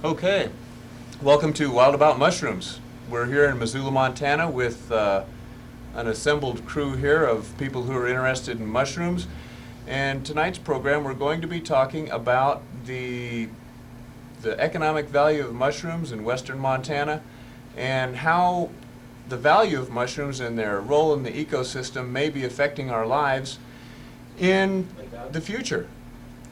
Okay, welcome to Wild About Mushrooms. We're here in Missoula, Montana with an assembled crew here of people who are interested in mushrooms. And tonight's program we're going to be talking about the economic value of mushrooms in western Montana and how the value of mushrooms and their role in the ecosystem may be affecting our lives in the future.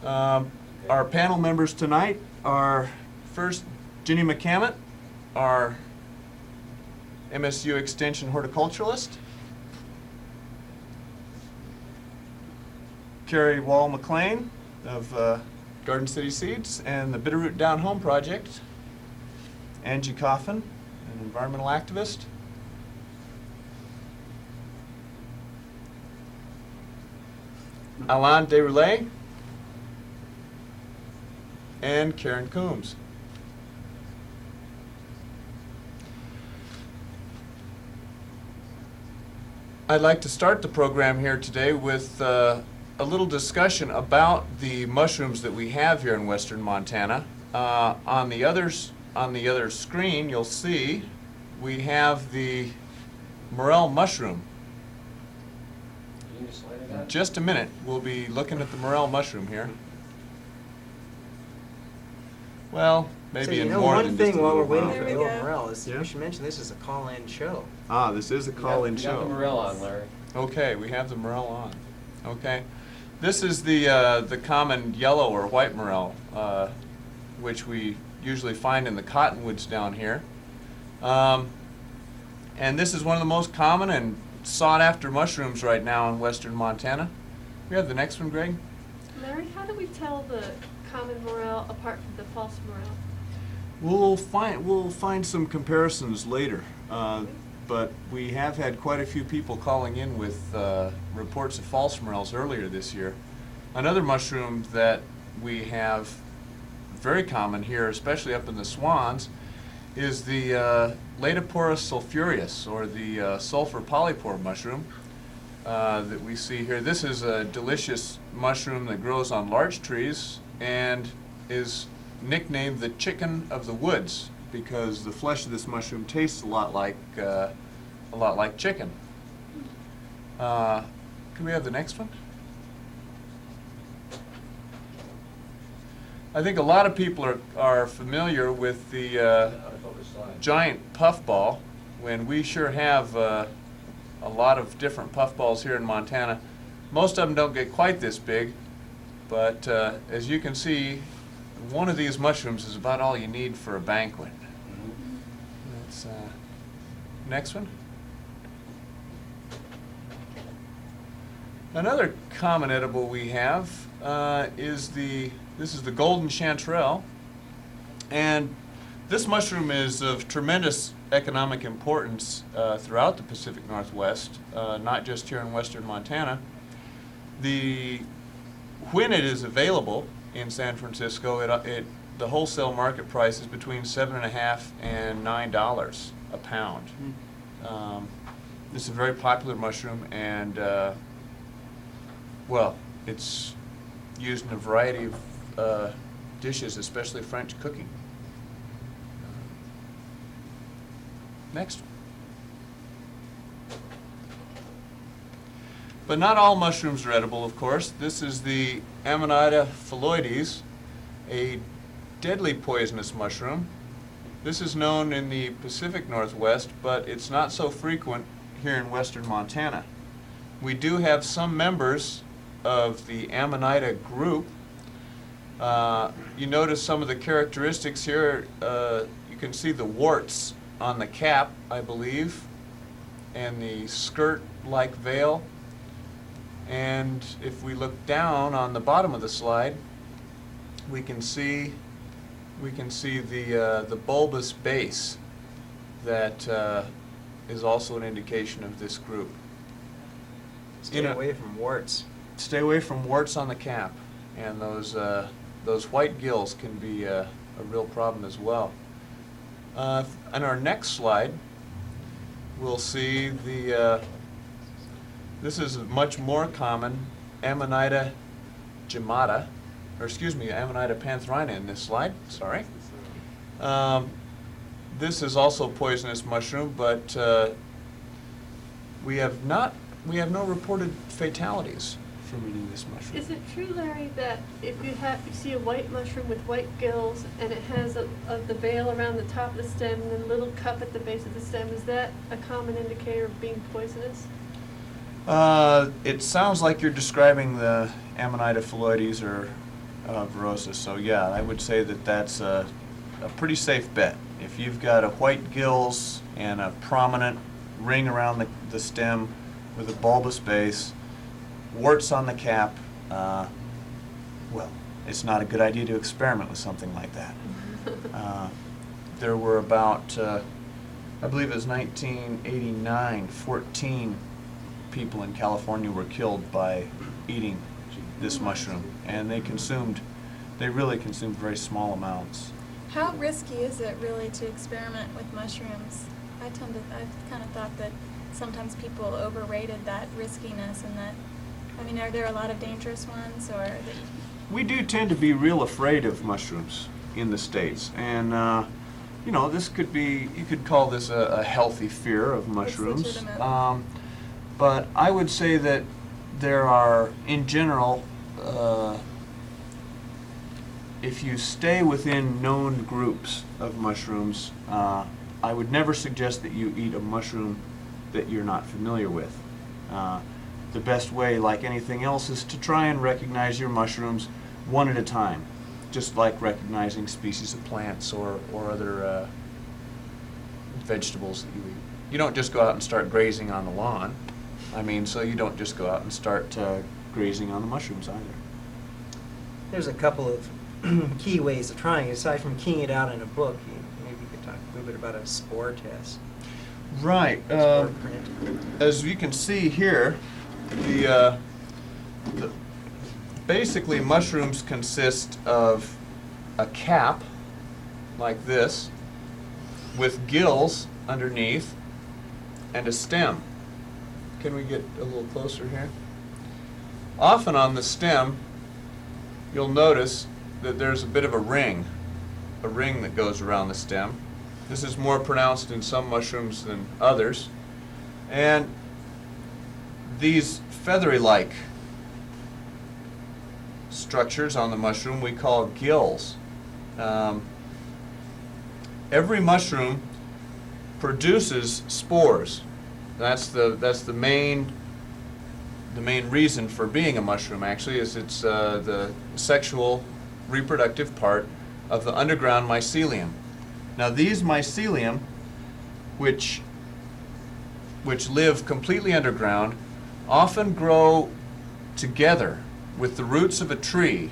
Our panel members tonight are first Ginny McCammett, our MSU Extension horticulturalist. Carrie Wall McLean of Garden City Seeds and the Bitterroot Down Home Project. Angie Coffin, an environmental activist. Alain Desroulet and Karen Coombs. I'd like to start the program here today with a little discussion about the mushrooms that we have here in western Montana. On the other screen, you'll see we have the morel mushroom. In just a minute, we'll be looking at the morel mushroom here. Well, maybe so, in more one than thing just a while we're little waiting while. for the old morel is Yeah? we should mention this is a call-in show. Ah, this is a call-in show. You got the morel on, Larry. Okay, we have the morel on. Okay, this is the common yellow or white morel, which we usually find in the cottonwoods down here. And this is one of the most common and sought-after mushrooms right now in western Montana. We have the next one, Greg. Larry, how do we tell the common morel apart from the false morel? We'll find some comparisons later. But we have had quite a few people calling in with reports of false morels earlier this year. Another mushroom that we have very common here, especially up in the Swans, is the Laetoporus sulphureus, or the sulfur polypore mushroom that we see here. This is a delicious mushroom that grows on large trees and is nicknamed the chicken of the woods, because the flesh of this mushroom tastes a lot like chicken. Can we have the next one? I think a lot of people are familiar with the giant puffball, when we sure have a lot of different puffballs here in Montana. Most of them don't get quite this big, but as you can see, one of these mushrooms is about all you need for a banquet. That's next one. Another common edible we have is this is the golden chanterelle, and this mushroom is of tremendous economic importance throughout the Pacific Northwest, not just here in western Montana. When it is available in San Francisco, the wholesale market price is between $7.50 and $9 a pound. This is a very popular mushroom, and well, it's used in a variety of dishes, especially French cooking. Next. But not all mushrooms are edible, of course. This is the Amanita phalloides, a deadly poisonous mushroom. This is known in the Pacific Northwest, but it's not so frequent here in western Montana. We do have some members of the Amanita group. You notice some of the characteristics here. You can see the warts on the cap, I believe, and the skirt-like veil. And if we look down on the bottom of the slide, we can see the bulbous base that is also an indication of this group. Stay away from warts. Stay away from warts on the cap, and those white gills can be a real problem as well. On our next slide, we'll see this is a much more common Amanita gemata, or excuse me, Amanita pantherina in this slide, sorry. This is also poisonous mushroom, but we have no reported fatalities from eating this mushroom. Is it true, Larry, that if you see a white mushroom with white gills and it has the veil around the top of the stem and then a little cup at the base of the stem, is that a common indicator of being poisonous? It sounds like you're describing the Amanita phalloides or virosis, so yeah, I would say that that's a pretty safe bet. If you've got a white gills and a prominent ring around the stem with a bulbous base, warts on the cap, well, it's not a good idea to experiment with something like that. There were about, I believe it was 1989, 14 people in California were killed by eating this mushroom, and they really consumed very small amounts. How risky is it really to experiment with mushrooms? I've kind of thought that sometimes people overrated that riskiness, and that, I mean, are there a lot of dangerous ones, or that We do tend to be real afraid of mushrooms in the States, and you know, this could be, you could call this a healthy fear of mushrooms. legitimate. But I would say that there are, in general, if you stay within known groups of mushrooms, I would never suggest that you eat a mushroom that you're not familiar with. The best way, like anything else, is to try and recognize your mushrooms one at a time, just like recognizing species of plants or other vegetables that you eat. You don't just go out and start grazing on the lawn. I mean, so you don't just go out and start grazing on the mushrooms either. There's a couple of key ways of trying it. Aside from keying it out in a book, maybe you could talk a little bit about a spore test. Right. Spore print. As you can see here, basically mushrooms consist of a cap like this with gills underneath and a stem. Can we get a little closer here? Often on the stem, you'll notice that there's a bit of a ring that goes around the stem. This is more pronounced in some mushrooms than others. And these feathery-like structures on the mushroom we call gills. Every mushroom produces spores. That's the main reason for being a mushroom, actually, is it's the sexual reproductive part of the underground mycelium. Now these mycelium, which live completely underground, often grow together with the roots of a tree,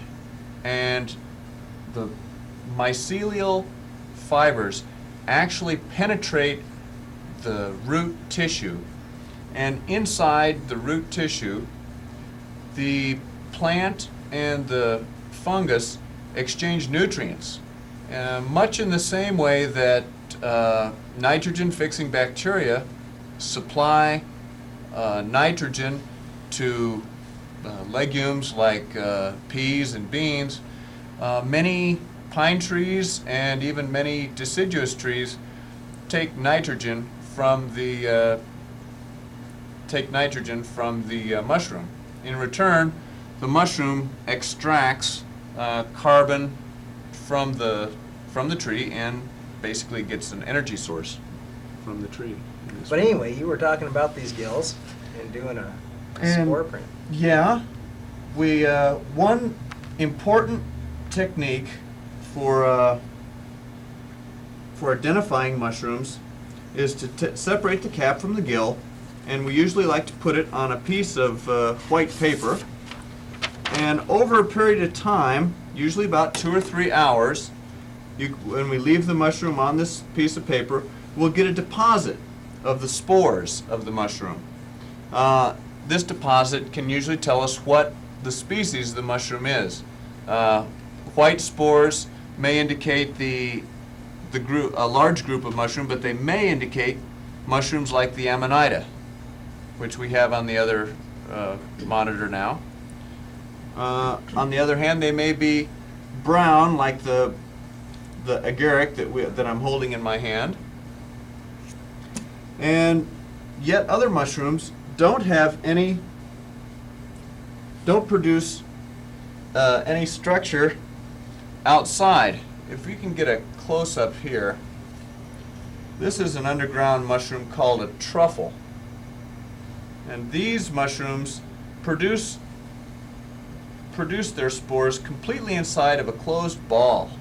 and the mycelial fibers actually penetrate the root tissue, and inside the root tissue the plant and the fungus exchange nutrients, much in the same way that nitrogen-fixing bacteria supply nitrogen to legumes like peas and beans. Many pine trees and even many deciduous trees take nitrogen from the mushroom. In return, the mushroom extracts carbon from the tree and basically gets an energy source from the tree. But anyway, you were talking about these gills and doing a spore print. Yeah, one important technique for identifying mushrooms is to separate the cap from the gill, and we usually like to put it on a piece of white paper. And over a period of time, usually about 2 or 3 hours, when we leave the mushroom on this piece of paper, we'll get a deposit of the spores of the mushroom. This deposit can usually tell us what the species of the mushroom is. White spores may indicate a large group of mushroom, but they may indicate mushrooms like the Amanita, which we have on the other monitor now. On the other hand, they may be brown, like the the agaric that I'm holding in my hand. And yet other mushrooms don't produce any structure outside. If we can get a close-up here, this is an underground mushroom called a truffle. And these mushrooms produce their spores completely inside of a closed ball.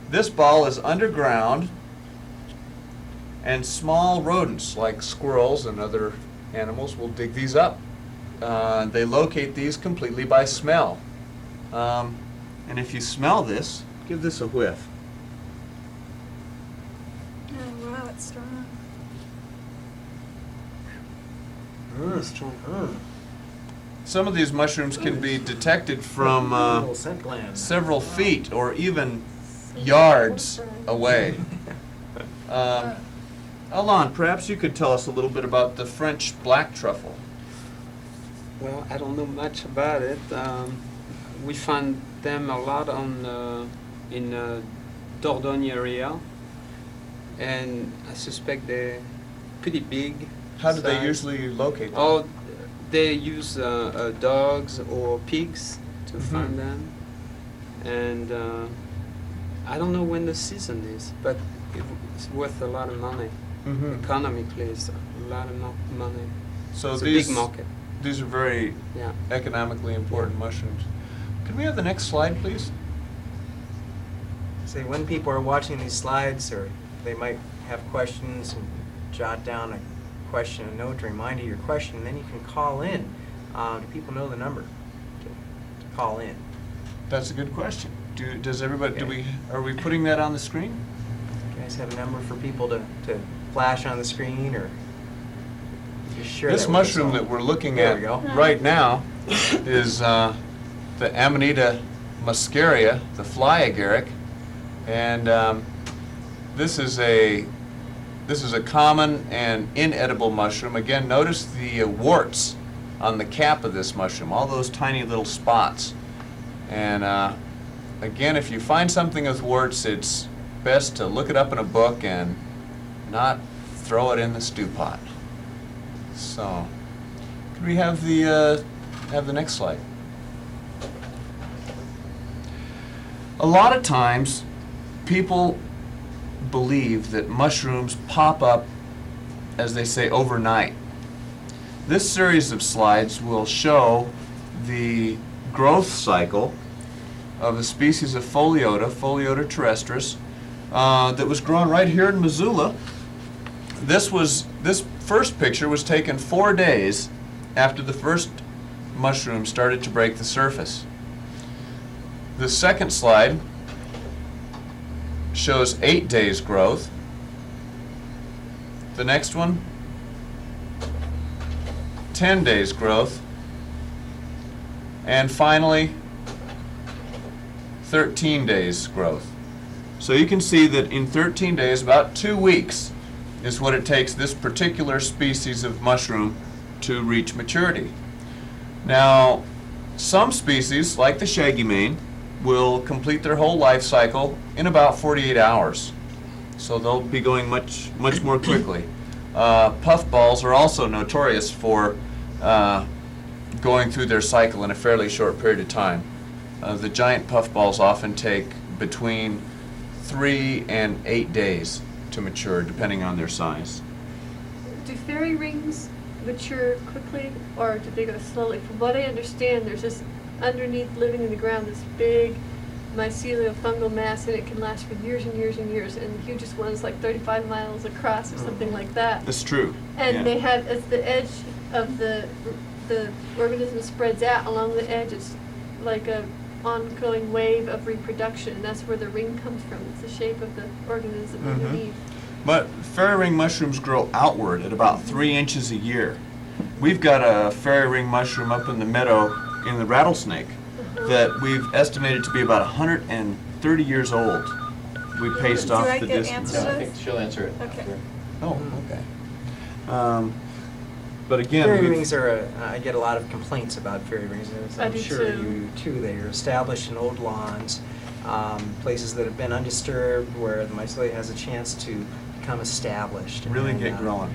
This ball is underground, and small rodents like squirrels and other animals will dig these up. They locate these completely by smell. And if you smell this, give this a whiff. Oh, wow, it's strong. Some of these mushrooms can be detected from Little scent gland. several feet or even yards away. Alain, perhaps you could tell us a little bit about the French black truffle. Well, I don't know much about it. We find them a lot in Dordogne area, and I suspect they're pretty big. How do they size. usually locate them? Oh, they use dogs or pigs to find them, and I don't know when the season is, but it's worth a lot of money. Mhm. Economically, it's a lot of money. So It's a these big market. these are very Yeah. economically important mushrooms. Could we have the next slide, please? Say, when people are watching these slides, or they might have questions, and jot down a question, a note to remind you your question, and then you can call in. Do people know the number to call in? That's a good question. Does everybody? Okay. Are we putting that on the screen? You guys have a number for people to flash on the screen, or just share This that with us mushroom all? that we're looking There at we go. right now is the Amanita muscaria, the fly agaric, and this is a common and inedible mushroom. Again, notice the warts on the cap of this mushroom, all those tiny little spots. And again, if you find something with warts, it's best to look it up in a book and not throw it in the stew pot. So, could we have the next slide? A lot of times, people believe that mushrooms pop up, as they say, overnight. This series of slides will show the growth cycle of a species of Pholiota terrestris, that was grown right here in Missoula. This first picture was taken 4 days after the first mushroom started to break the surface. The second slide shows 8 days growth. The next one, 10 days growth. And finally, 13 days growth. So you can see that in 13 days, about 2 weeks, is what it takes this particular species of mushroom to reach maturity. Now, some species, like the shaggy mane, will complete their whole life cycle in about 48 hours. So they'll be going much more quickly. Puffballs are also notorious for going through their cycle in a fairly short period of time. The giant puffballs often take between 3 and 8 days to mature, depending on their size. Do fairy rings mature quickly, or do they go slowly? From what I understand, there's this underneath, living in the ground, this big mycelial fungal mass, and it can last for years and years and years. And the hugest one is like 35 miles across, or something like that. That's true. And yeah. they have, as the edge of the organism spreads out along the edge, it's like a ongoing wave of reproduction, and that's where the ring comes from. It's the shape of the organism Mhm. underneath. But fairy ring mushrooms grow outward at about 3 inches a year. We've got a fairy ring mushroom up in the meadow in the rattlesnake that we've estimated to be about 130 years old. We paced Do off I the get distance. answers? No, I think she'll answer it. Okay. Oh, okay. But again, Fairy we've- rings are, I get a lot of complaints about fairy rings, as I I'm do sure too. you do. They are established in old lawns. places that have been undisturbed where the mycelia has a chance to become established. Really And, get growing.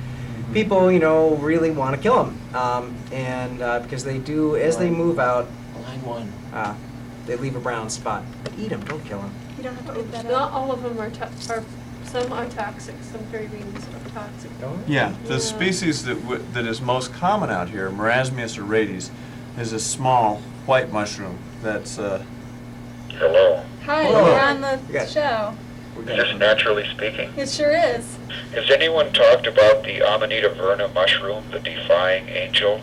People, really want to kill them, and because they do, as they move out, Line one. they leave a brown spot. But eat them, don't kill them. You don't have to leave that Not out. all of them are, some are toxic, some grapeseeds are toxic. Yeah, the Yeah. species that is most common out here, Marasmius oretes, is a small white mushroom that's Hello. Hi, Hello. you're on the You got it. show. We're Is this good. naturally speaking? It sure is. Has anyone talked about the Amanita verna mushroom, the defying angel?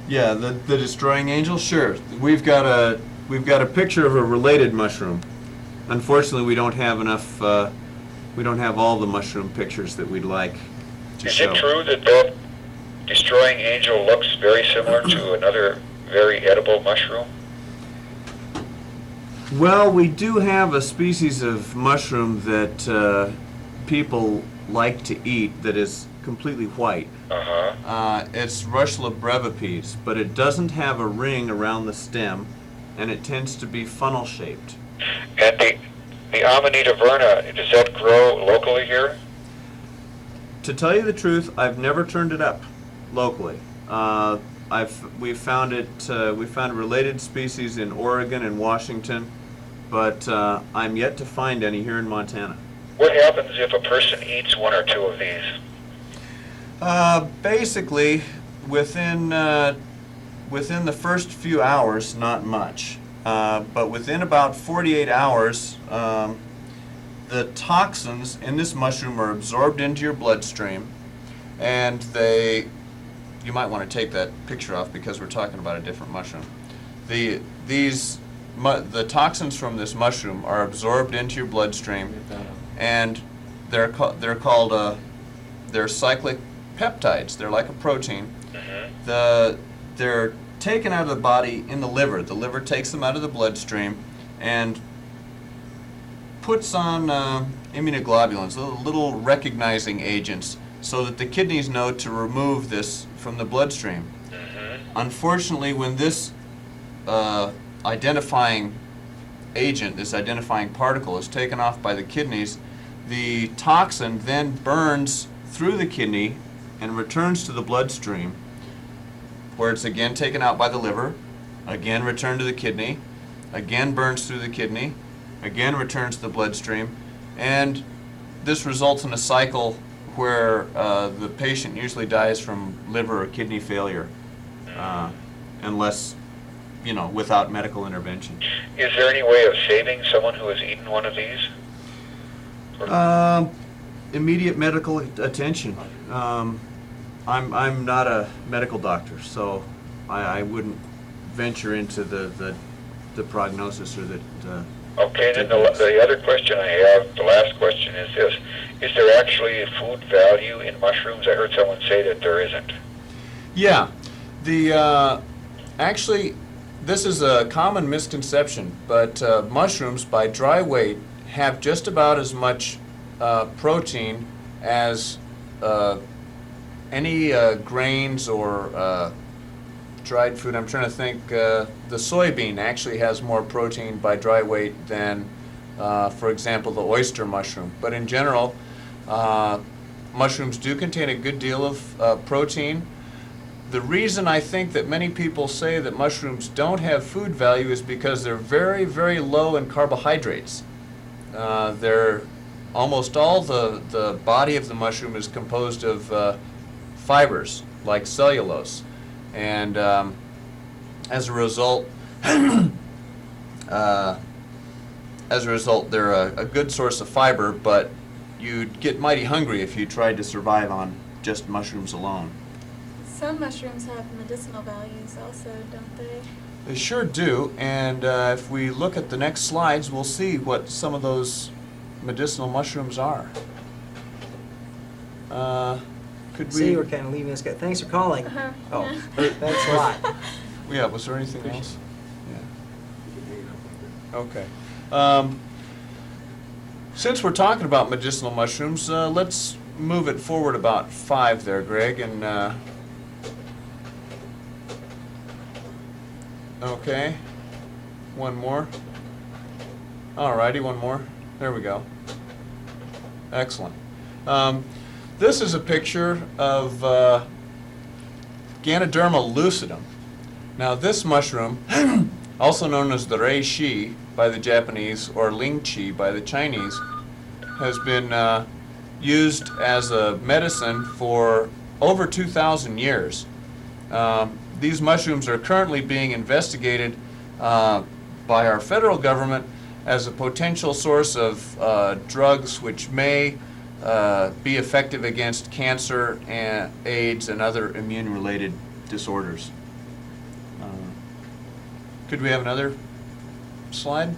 yeah, the destroying angel. Sure, we've got a picture of a related mushroom. Unfortunately, we don't have enough. We don't have all the mushroom pictures that we'd like to Is show. it true that that destroying angel looks very similar to another very edible mushroom? Well, we do have a species of mushroom that people like to eat that is completely white. Uh-huh. It's Rushla brevipies, but it doesn't have a ring around the stem, and it tends to be funnel-shaped. And the Amanita verna, does that grow locally here? To tell you the truth, I've never turned it up locally. We found a related species in Oregon and Washington, but I'm yet to find any here in Montana. What happens if a person eats one or two of these? Basically, within the first few hours, not much. But within about 48 hours, the toxins in this mushroom are absorbed into your bloodstream, and you might want to take that picture off because we're talking about a different mushroom. The toxins from this mushroom are absorbed into your bloodstream, and they're cyclic peptides. They're like a protein. Mm-hmm. They're taken out of the body in the liver. The liver takes them out of the bloodstream and puts on immunoglobulins, little recognizing agents, so that the kidneys know to remove this from the bloodstream. Mm-hmm. Unfortunately, when this identifying agent, this identifying particle, is taken off by the kidneys, the toxin then burns through the kidney and returns to the bloodstream, where it's again taken out by the liver, again returned to the kidney, again burns through the kidney, again returns to the bloodstream, and this results in a cycle where the patient usually dies from liver or kidney failure, unless, without medical intervention. Is there any way of saving someone who has eaten one of these? Immediate medical attention. I'm not a medical doctor, so I wouldn't venture into the prognosis or that. Okay, then the other question I have, the last question is this. Is there actually food value in mushrooms? I heard someone say that there isn't. Yeah, actually, this is a common misconception, but mushrooms, by dry weight, have just about as much protein as any grains or dried food. I'm trying to think. The soybean actually has more protein by dry weight than, for example, the oyster mushroom. But in general, mushrooms do contain a good deal of protein. The reason I think that many people say that mushrooms don't have food value is because they're very, very low in carbohydrates. They're almost all the body of the mushroom is composed of fibers like cellulose, and as a result, they're a good source of fiber. But you'd get mighty hungry if you tried to survive on just mushrooms alone. Some mushrooms have medicinal values also, don't they? They sure do, and if we look at the next slides, we'll see what some of those medicinal mushrooms are. Could See, we? we're kind of leaving this guy. Thanks for calling. Uh-huh, Oh, yeah. thanks a lot. Yeah, was there anything else? Yeah. Okay. Since we're talking about medicinal mushrooms, let's move it forward about 5 there, Greg, and okay, one more. All righty, one more. There we go. Excellent. This is a picture of Ganoderma lucidum. Now this mushroom, also known as the reishi by the Japanese or lingqi by the Chinese, has been used as a medicine for over 2,000 years. These mushrooms are currently being investigated by our federal government as a potential source of drugs which may be effective against cancer and AIDS and other immune-related disorders. Could we have another slide?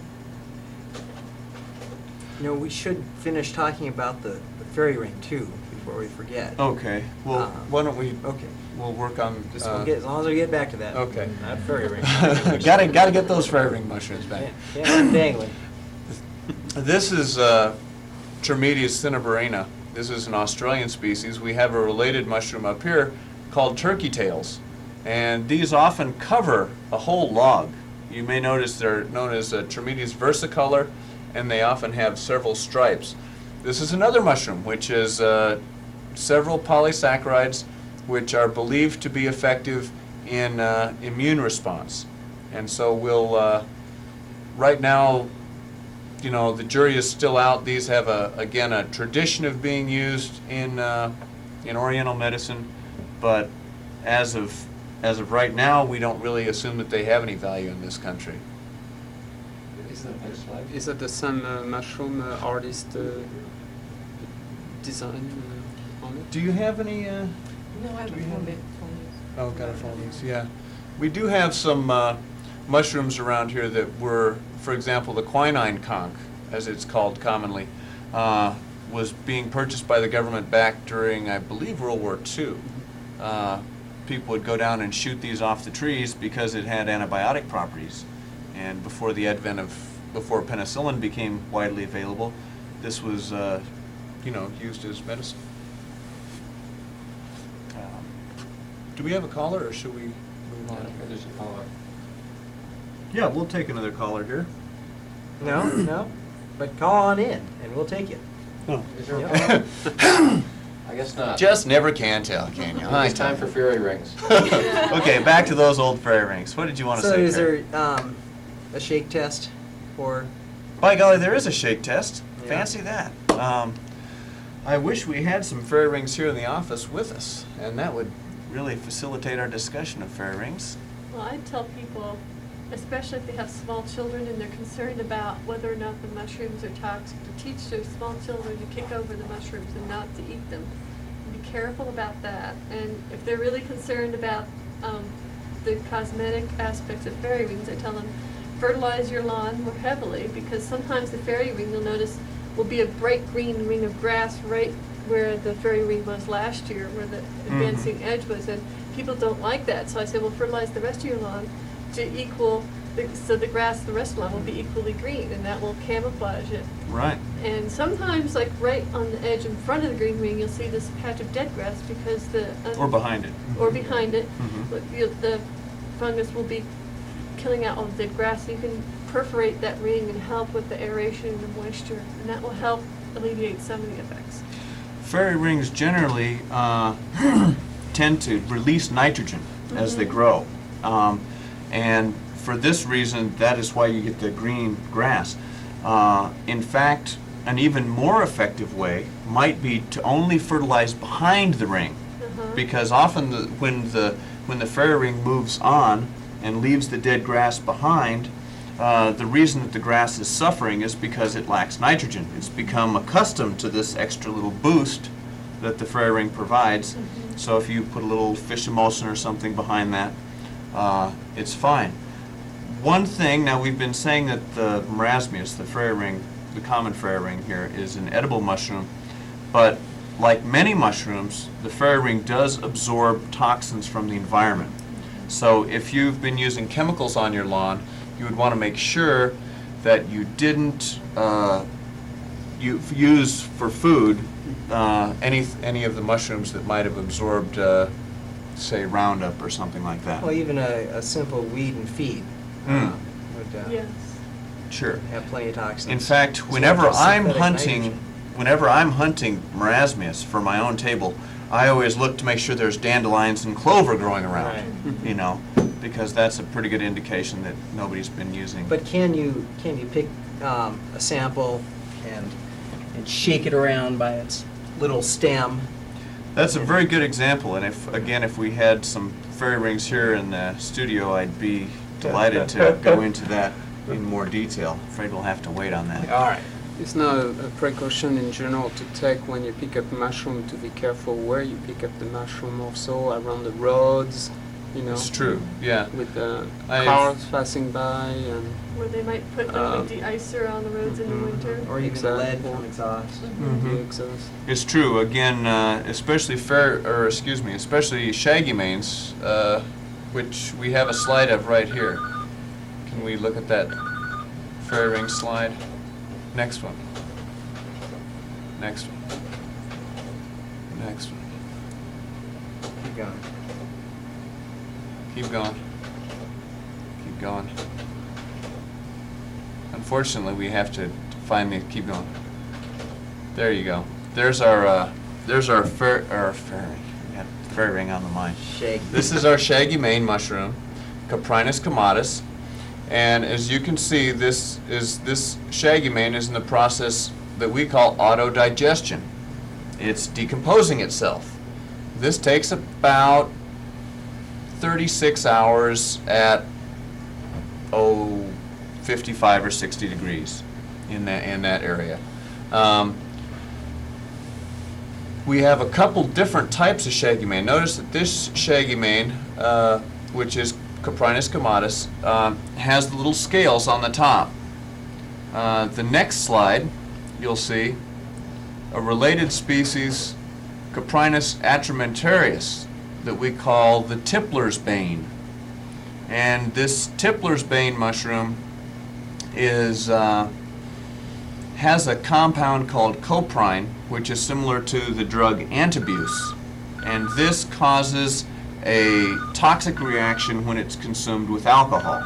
You know, we should finish talking about the fairy ring too before we forget. Okay. Well, why don't we? Okay. We'll work on. Just we'll get, as long as we get back to that. Okay. Not fairy ring. gotta get those fairy ring mushrooms back. Yeah, I'm dangling. This is Trametes cinnabarina. This is an Australian species. We have a related mushroom up here called turkey tails, and these often cover a whole log. You may notice they're known as Trametes versicolor, and they often have several stripes. This is another mushroom which is several polysaccharides which are believed to be effective in immune response. And so we'll, right now, you know, the jury is still out. These have, again, a tradition of being used in Oriental medicine, but as of right now, we don't really assume that they have any value in this country. Is that the same mushroom artist design on it? Do you have any? No, I Do we have- found it. Oh, gotta follow these. Yeah, we do have some mushrooms around here that were, for example, the quinine conch, as it's called commonly, was being purchased by the government back during, I believe, World War II. People would go down and shoot these off the trees because it had antibiotic properties. And before the advent of, before penicillin became widely available, this was, you know, used as medicine. Do we have a caller, or should we move on? There's a caller. Yeah, we'll take another caller here. No, no, but call on in and we'll take you. Is there a Yep. caller? I guess not. Just never can tell, can you? It's time for fairy rings. Okay, back to those old fairy rings. What did you want to So say, is Craig? there a shake test for? By golly, there is a shake test. Yeah. Fancy that. I wish we had some fairy rings here in the office with us, and that would really facilitate our discussion of fairy rings. Well, I tell people, especially if they have small children and they're concerned about whether or not the mushrooms are toxic, to teach their small children to kick over the mushrooms and not to eat them. Be careful about that. And if they're really concerned about the cosmetic aspects of fairy rings, I tell them fertilize your lawn more heavily, because sometimes the fairy ring, you'll notice, will be a bright green ring of grass right where the fairy ring was last year, where the advancing edge was, and people don't like that. So I say, well, fertilize the rest of your lawn to equal, so the grass, the rest of the lawn will be equally green, and that will camouflage it. Right. And sometimes, like right on the edge in front of the green ring, you'll see this patch of dead grass because the Or behind it. or behind it, Mhm. but the fungus will be killing out all the dead grass. So you can perforate that ring and help with the aeration and the moisture, and that will help alleviate some of the effects. Fairy rings generally tend to release nitrogen as they grow. And for this reason, that is why you get the green grass. In fact, an even more effective way might be to only fertilize behind the ring, because often when the fairy ring moves on and leaves the dead grass behind, the reason that the grass is suffering is because it lacks nitrogen. It's become accustomed to this extra little boost that the fairy ring provides. So if you put a little fish emulsion or something behind that, it's fine. One thing, now we've been saying that the marasmius, the fairy ring, the common fairy ring here, is an edible mushroom, but like many mushrooms, the fairy ring does absorb toxins from the environment. So if you've been using chemicals on your lawn, you would want to make sure that you didn't use for food any of the mushrooms that might have absorbed, say, Roundup or something like that. Well, even a simple weed and feed. Mm. Would, Yes. Sure. have plenty of toxins. In fact, So whenever just I'm synthetic hunting, nitrogen. whenever I'm hunting marasmius for my own table, I always look to make sure there's dandelions and clover growing around. Right. You know, because that's a pretty good indication that nobody's been using. But can you pick a sample and shake it around by its little stem? That's a very good example, and if we had some fairy rings here in the studio, I'd be delighted to go into that in more detail. Afraid we'll have to wait on that. All right. It's not a precaution in general to take when you pick up mushroom, to be careful where you pick up the mushroom, also around the roads, you know. It's true, yeah. With the I've- cars passing by and Where they might put like a de-icer on the roads in the winter. Or even Exactly. lead from exhaust. the exhaust. It's true. Again, especially especially shaggy manes, which we have a slide of right here. Can we look at that fairy ring slide? Next one. Next one. Next one. Keep going. Keep going. Keep going. Unfortunately, we have to find the. Keep going. There you go. There's our fairy. We got fairy ring on the mind. Shake. This is our shaggy mane mushroom, Caprinus comatus, and as you can see, this shaggy mane is in the process that we call autodigestion. It's decomposing itself. This takes about 36 hours at 55 or 60 degrees in that area. We have a couple different types of shaggy mane. Notice that this shaggy mane, which is Caprinus comatus, has the little scales on the top. The next slide, you'll see a related species, Caprinus atramentarius, that we call the tippler's bane. And this tippler's bane mushroom is has a compound called coprine, which is similar to the drug antabuse, and this causes a toxic reaction when it's consumed with alcohol.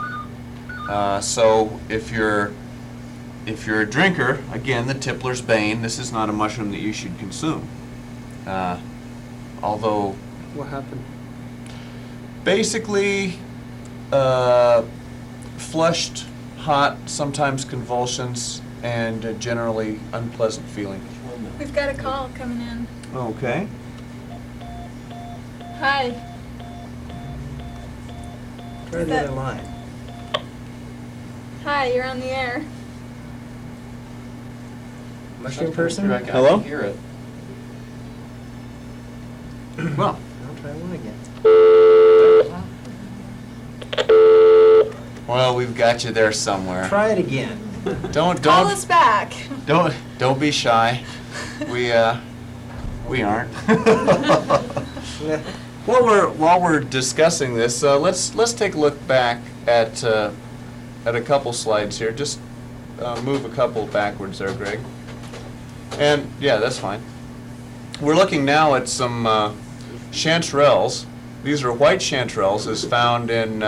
So if you're a drinker, again, the tippler's bane, this is not a mushroom that you should consume. Although What happened? basically flushed, hot, sometimes convulsions, and a generally unpleasant feeling. We've got a call coming in. Okay. Hi. Try Is the that- other line. Hi, you're on the air. Mushroom person? I can Hello? hear it. Well, I'll try one again. well, we've got you there somewhere. Try it again. Call us back. Don't be shy. We aren't. While we're discussing this, let's take a look back at a couple slides here. Just move a couple backwards there, Greg. And yeah, that's fine. We're looking now at some chanterelles. These are white chanterelles, as found in.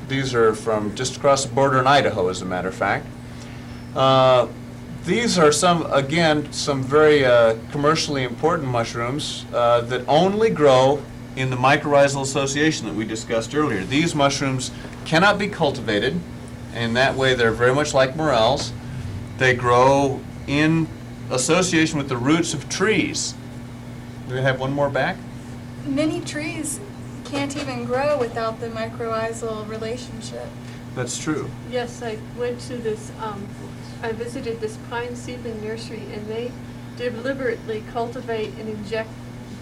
These are from just across the border in Idaho, as a matter of fact. These are some very commercially important mushrooms that only grow in the mycorrhizal association that we discussed earlier. These mushrooms cannot be cultivated, and that way they're very much like morels. They grow in association with the roots of trees. Do we have one more back? Many trees can't even grow without the mycorrhizal relationship. That's true. Yes, I went to this, I visited this pine seedling nursery, and they deliberately cultivate and inject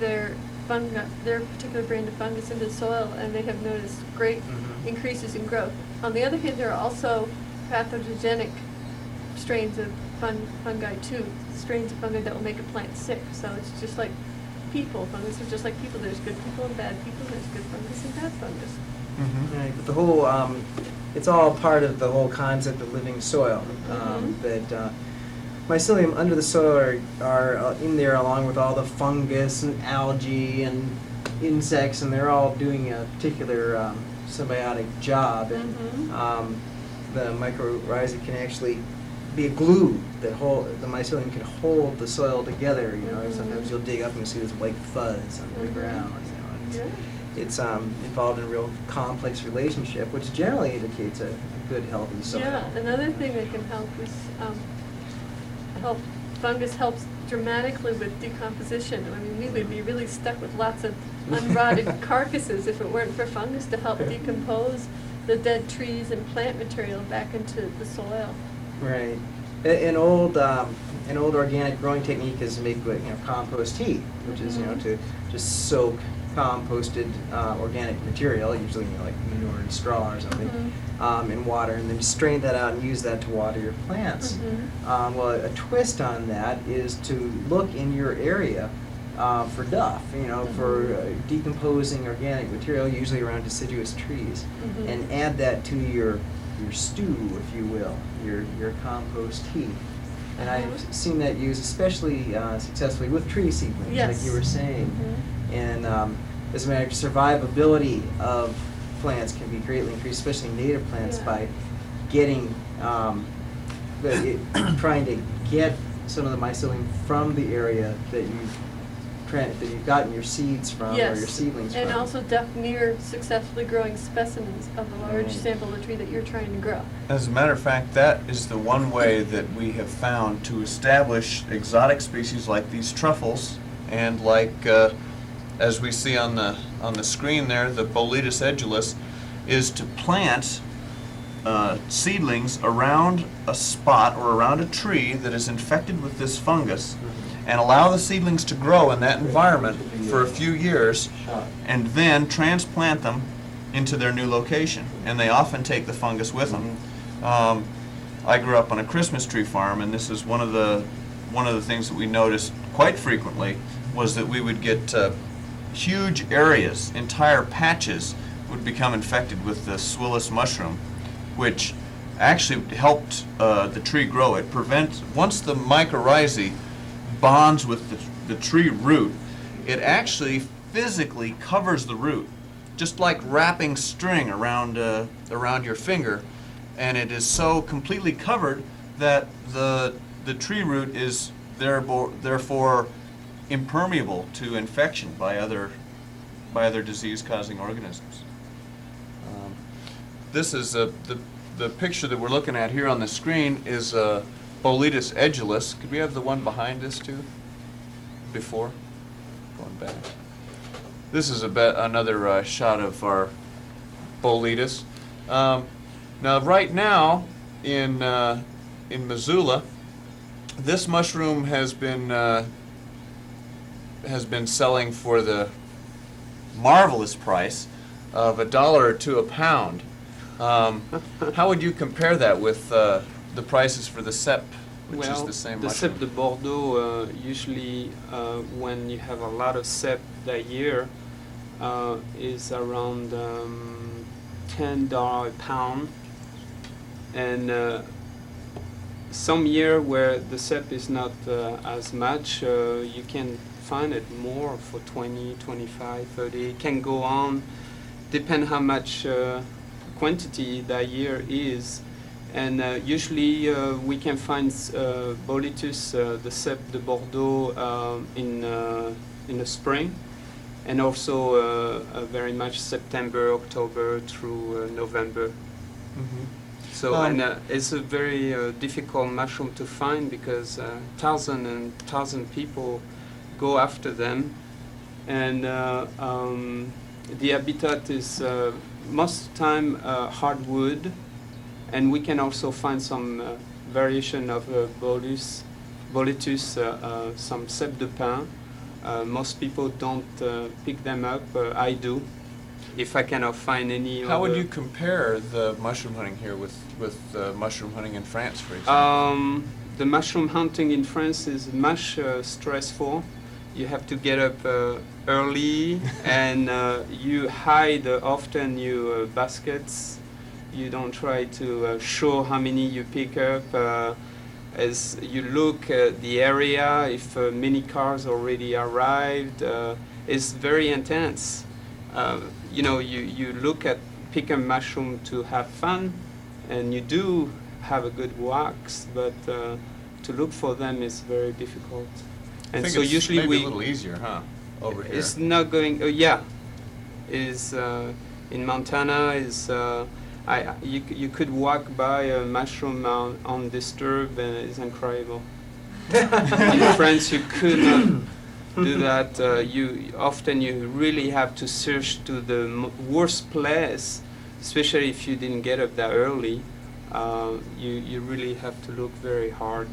their particular brand of fungus into the soil, and they have noticed great increases in growth. On the other hand, there are also pathogenic strains of fungi too, strains of fungi that will make a plant sick. So it's just like people. Fungus is just like people. There's good people and bad people. There's good fungus and bad fungus. Right, but the whole, it's all part of the whole concept of living soil. That mycelium under the soil are in there along with all the fungus and algae and insects, and they're all doing a particular symbiotic job. And the mycorrhizae can actually be a glue that the mycelium can hold the soil together. You know, sometimes you'll dig up and see this white fuzz under the ground. You know, it's involved in a real complex relationship, which generally indicates a good, healthy soil. Yeah, another thing that can help is fungus helps dramatically with decomposition. I mean, we would be really stuck with lots of unrotted carcasses if it weren't for fungus to help decompose the dead trees and plant material back into the soil. Right. An old organic growing technique is to make compost tea, which is to just soak composted organic material, usually like manure and straw or something, in water, and then just strain that out and use that to water your plants. Well, a twist on that is to look in your area for duff, for decomposing organic material, usually around deciduous trees, and add that to your stew, if you will, your compost tea. And I've seen that used especially successfully with tree seedlings, like you were saying. And as a matter of survivability of plants can be greatly increased, especially native plants, by getting, trying to get some of the mycelium from the area that you've gotten your seeds from or your seedlings from. And also duck near successfully growing specimens of a large sample of the tree that you're trying to grow. As a matter of fact, that is the one way that we have found to establish exotic species like these truffles, and like, as we see on the screen there, the Boletus edulis, is to plant seedlings around a spot or around a tree that is infected with this fungus, and allow the seedlings to grow in that environment for a few years, and then transplant them into their new location. And they often take the fungus with them. I grew up on a Christmas tree farm, and this is one of the things that we noticed quite frequently, was that we would get huge areas, entire patches would become infected with the Swillus mushroom, which actually helped the tree grow. It prevents, once the mycorrhizae bonds with the tree root, it actually physically covers the root, just like wrapping string around your finger, and it is so completely covered that the tree root is therefore impermeable to infection by other disease-causing organisms. This is the picture that we're looking at here on the screen is Boletus edulis. Could we have the one behind this too? Before? Going back. This is another shot of our Boletus. Now, right now in Missoula, this mushroom has been selling for the marvelous price of $1 or $2 a pound. How would you compare that with the prices for the cep, which is the same mushroom? The cep de Bordeaux, usually when you have a lot of cep that year, is around $10 a pound. And some year where the cep is not as much, you can find it more for 20, 25, 30. It can go on, depend how much quantity that year is. And usually we can find Boletus, the cep de Bordeaux, in the spring, and also very much September, October through November. So it's a very difficult mushroom to find because thousands and thousands of people go after them, and the habitat is most of the time hardwood. And we can also find some variation of Boletus, some cep de pin. Most people don't pick them up. I do, if I cannot find any. How would you compare the mushroom hunting here with mushroom hunting in France, for example? The mushroom hunting in France is much stressful. You have to get up early, and you hide often your baskets. You don't try to show how many you pick up. As you look at the area, if many cars already arrived, it's very intense. You look at pick a mushroom to have fun, and you do have a good wax, but to look for them is very difficult. I And think so it's usually maybe we a little easier, huh, over here? it's not going. Yeah, is in Montana is. You could walk by a mushroom undisturbed, and it's incredible. In France, you could not do that. You really have to search to the worst place, especially if you didn't get up that early. You really have to look very hard.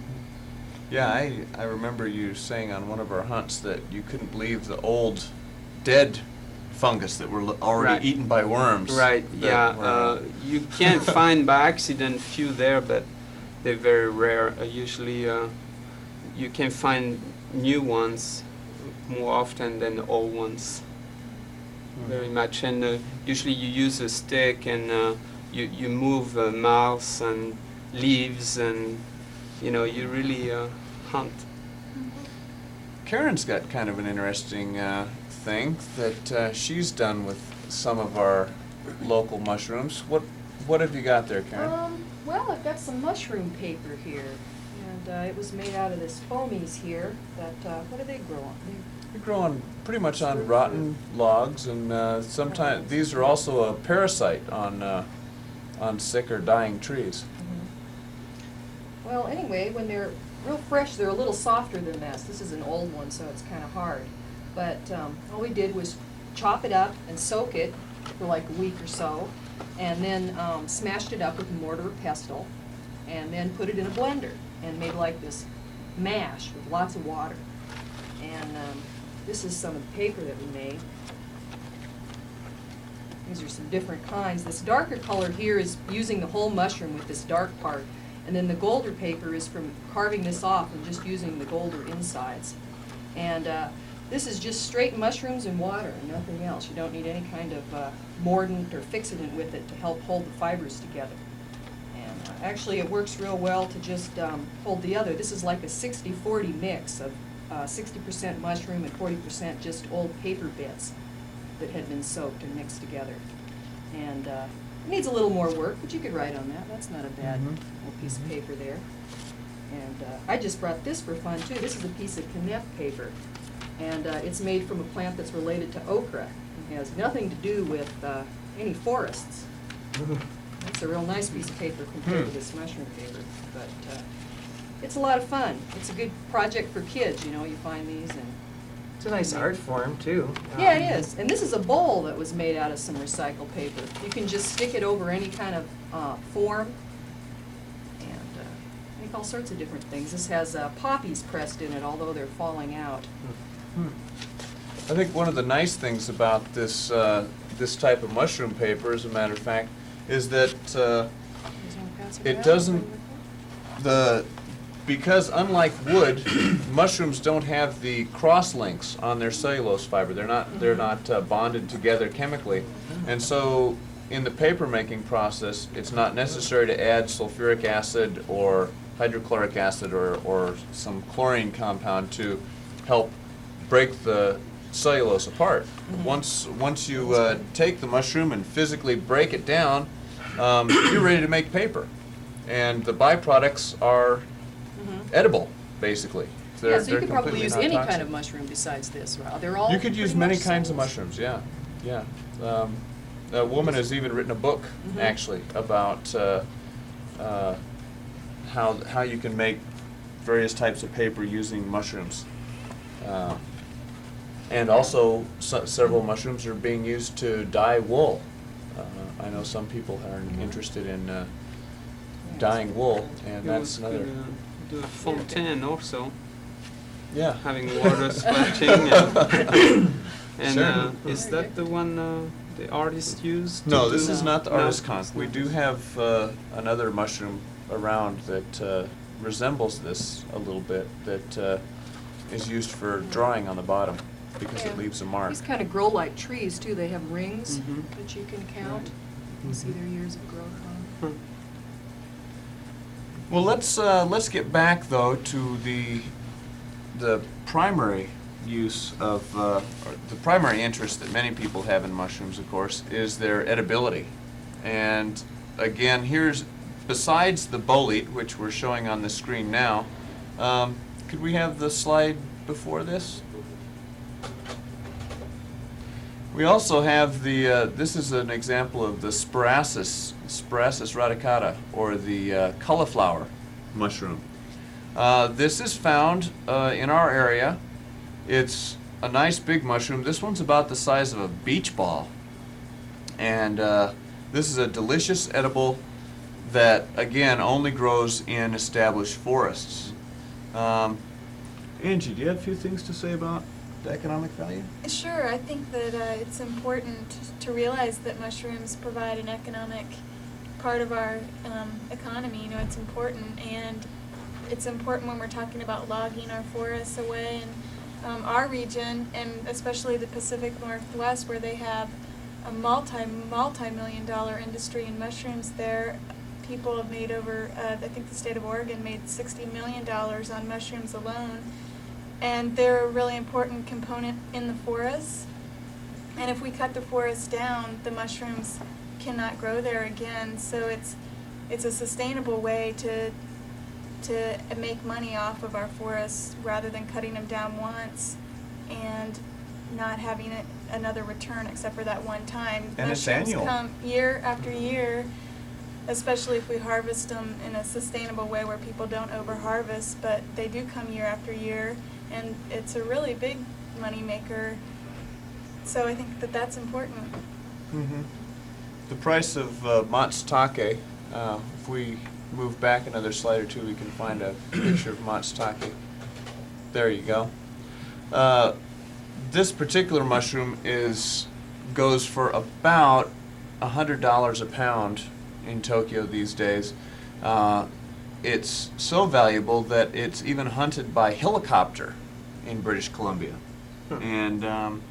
Yeah, I remember you saying on one of our hunts that you couldn't believe the old dead fungus that were already Right. eaten by worms. Right. that Yeah. were, You can find by accident few there, but they're very rare. Usually, you can find new ones more often than the old ones. Very much, and usually you use a stick and you move mouse and leaves, and you really hunt. Karen's got kind of an interesting thing that she's done with some of our local mushrooms. What have you got there, Karen? Well, I've got some mushroom paper here, and it was made out of this foamies here. That what do they grow on? They grow on pretty much on rotten logs, and sometimes these are also a parasite on sick or dying trees. Well, anyway, when they're real fresh, they're a little softer than this. This is an old one, so it's kind of hard. But all we did was chop it up and soak it for like a week or so, and then smashed it up with a mortar or pestle, and then put it in a blender and made like this mash with lots of water. And this is some of the paper that we made. These are some different kinds. This darker color here is using the whole mushroom with this dark part. And then the golder paper is from carving this off and just using the golder insides. And this is just straight mushrooms and water and nothing else. You don't need any kind of mordant or fixative with it to help hold the fibers together. And actually it works real well to just hold the other. This is like a 60-40 mix of 60% mushroom and 40% just old paper bits that had been soaked and mixed together. And it needs a little more work, but you could write on that. That's not a bad little piece of paper there. And I just brought this for fun too. This is a piece of Knepp paper. And it's made from a plant that's related to okra. It has nothing to do with any forests. It's a real nice piece of paper compared to this mushroom paper. But it's a lot of fun. It's a good project for kids, you find these and It's a nice art form, too. yeah, it is. And this is a bowl that was made out of some recycled paper. You can just stick it over any kind of form and make all sorts of different things. This has poppies pressed in it, although they're falling out. I think one of the nice things about this this type of mushroom paper, as a matter of fact, is that it doesn't because unlike wood, mushrooms don't have the cross links on their cellulose fiber. They're not bonded together chemically, and so in the paper making process, it's not necessary to add sulfuric acid or hydrochloric acid or some chlorine compound to help break the cellulose apart. Once you take the mushroom and physically break it down, you're ready to make paper, and the byproducts are edible, basically. Yeah, so you could probably completely use any non-toxic. kind of mushroom besides this. They're all You could use pretty many much kinds of sold. mushrooms, yeah. A woman has even written a book, actually, about how you can make various types of paper using mushrooms. And also, several mushrooms are being used to dye wool. I know some people are interested in dyeing wool, and You that's could, another. do a fontaine also, Yeah. having water splashing. And, Sure. is that the one the artist used? to No, this do- is not the No, artist it's conch. We not. do have another mushroom around that resembles this a little bit, that is used for drawing on the bottom because it Yeah. leaves a mark. These kind of grow like trees too. They have rings Mhm. that you can count. You can see their years of growth on them. Well, let's get back though to the primary use of or the primary interest that many people have in mushrooms, of course, is their edibility. And again, besides the bolete, which we're showing on the screen now, could we have the slide before this? We also have the, this is an example of the Spiraceus radicata, or the cauliflower mushroom. This is found in our area. It's a nice big mushroom. This one's about the size of a beach ball. And this is a delicious edible that, again, only grows in established forests. Angie, do you have a few things to say about the economic value? Sure, I think that it's important to realize that mushrooms provide an economic part of our economy. You know, it's important, and it's important when we're talking about logging our forests away. And our region, and especially the Pacific Northwest, where they have a multi-million-dollar industry in mushrooms there, people have made over, I think the state of Oregon made $60 million on mushrooms alone. And they're a really important component in the forests. And if we cut the forest down, the mushrooms cannot grow there again. So it's a sustainable way to make money off of our forests rather than cutting them down once and not having another return except for that one time. And it's Mushrooms annual. come year after year, especially if we harvest them in a sustainable way where people don't over-harvest, but they do come year after year, and it's a really big money maker. So I think that that's important. Mm-hmm. The price of matsutake, if we move back another slide or two, we can find a picture of matsutake. There you go. This particular mushroom goes for about $100 a pound in Tokyo these days. It's so valuable that it's even hunted by helicopter in British Columbia. And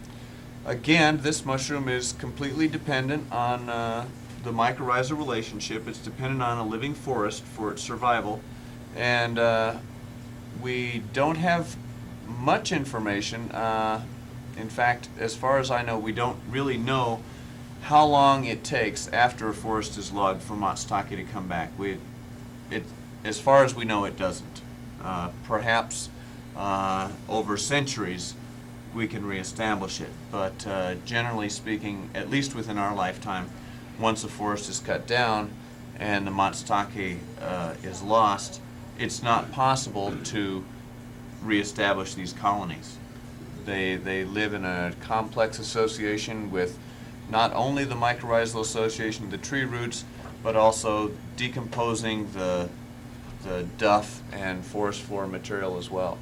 again, this mushroom is completely dependent on the mycorrhizal relationship. It's dependent on a living forest for its survival. And we don't have much information. In fact, as far as I know, we don't really know how long it takes after a forest is logged for matsutake to come back. As far as we know, it doesn't. Perhaps over centuries we can reestablish it, but generally speaking, at least within our lifetime, once a forest is cut down and the matsutake is lost, it's not possible to reestablish these colonies. They live in a complex association with not only the mycorrhizal association of the tree roots, but also decomposing the duff and forest floor material as well.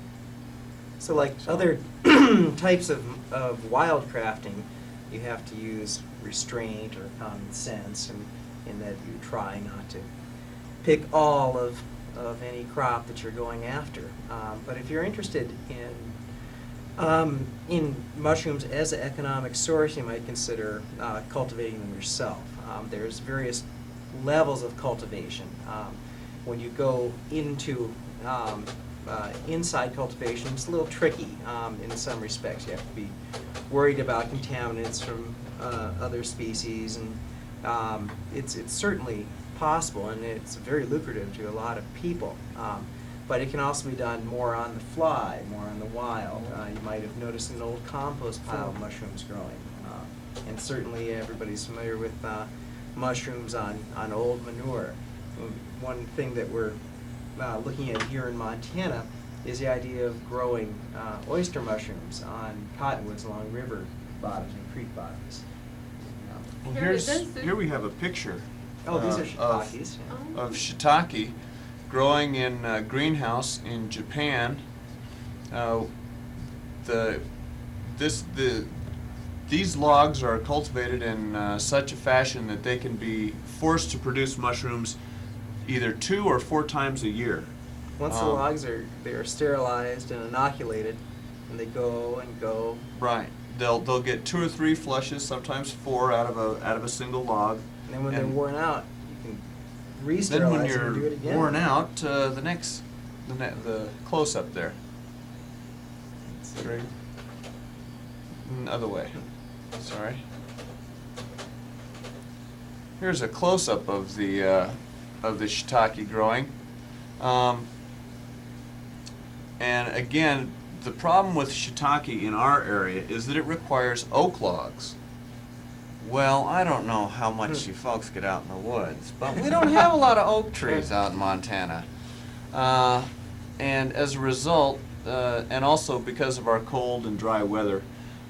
So like other types of wild crafting, you have to use restraint or common sense, and in that you try not to pick all of any crop that you're going after. But if you're interested in mushrooms as an economic source, you might consider cultivating them yourself. There's various levels of cultivation. When you go into inside cultivation, it's a little tricky in some respects. You have to be worried about contaminants from other species, and it's certainly possible, and it's very lucrative to a lot of people. But it can also be done more on the fly, more on the wild. You might have noticed an old compost pile of mushrooms growing. And certainly everybody's familiar with mushrooms on old manure. One thing that we're looking at here in Montana is the idea of growing oyster mushrooms on cottonwoods along river bottoms and creek bottoms. Well, Here it is. here we have a picture Oh, these are of shiitakes. of shiitake growing in a greenhouse in Japan. These logs are cultivated in such a fashion that they can be forced to produce mushrooms either 2 or 4 times a year. Once the logs are sterilized and inoculated, and they go and go. Right. They'll get 2 or 3 flushes, sometimes 4 out of a single log. And then when they're worn out, you can Then re-sterilize when them you're and do it again. worn out, the close up there. Straight. Other way. Sorry. Here's a close up of the of the shiitake growing. And again, the problem with shiitake in our area is that it requires oak logs. Well, I don't know how much you folks get out in the woods, but we don't have a lot of oak trees out in Montana. And as a result, and also because of our cold and dry weather,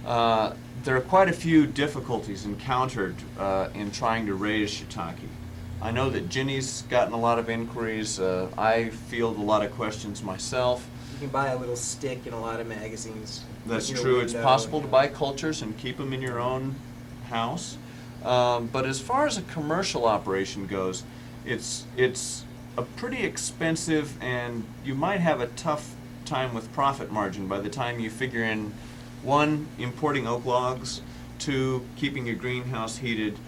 there are quite a few difficulties encountered in trying to raise shiitake. I know that Ginny's gotten a lot of inquiries. I field a lot of questions myself. You can buy a little stick in a lot of magazines. That's in your true. It's window, possible to you know. buy cultures and keep them in your own house. But as far as a commercial operation goes, it's a pretty expensive, and you might have a tough time with profit margin by the time you figure in, one, importing oak logs, two, keeping your greenhouse heated,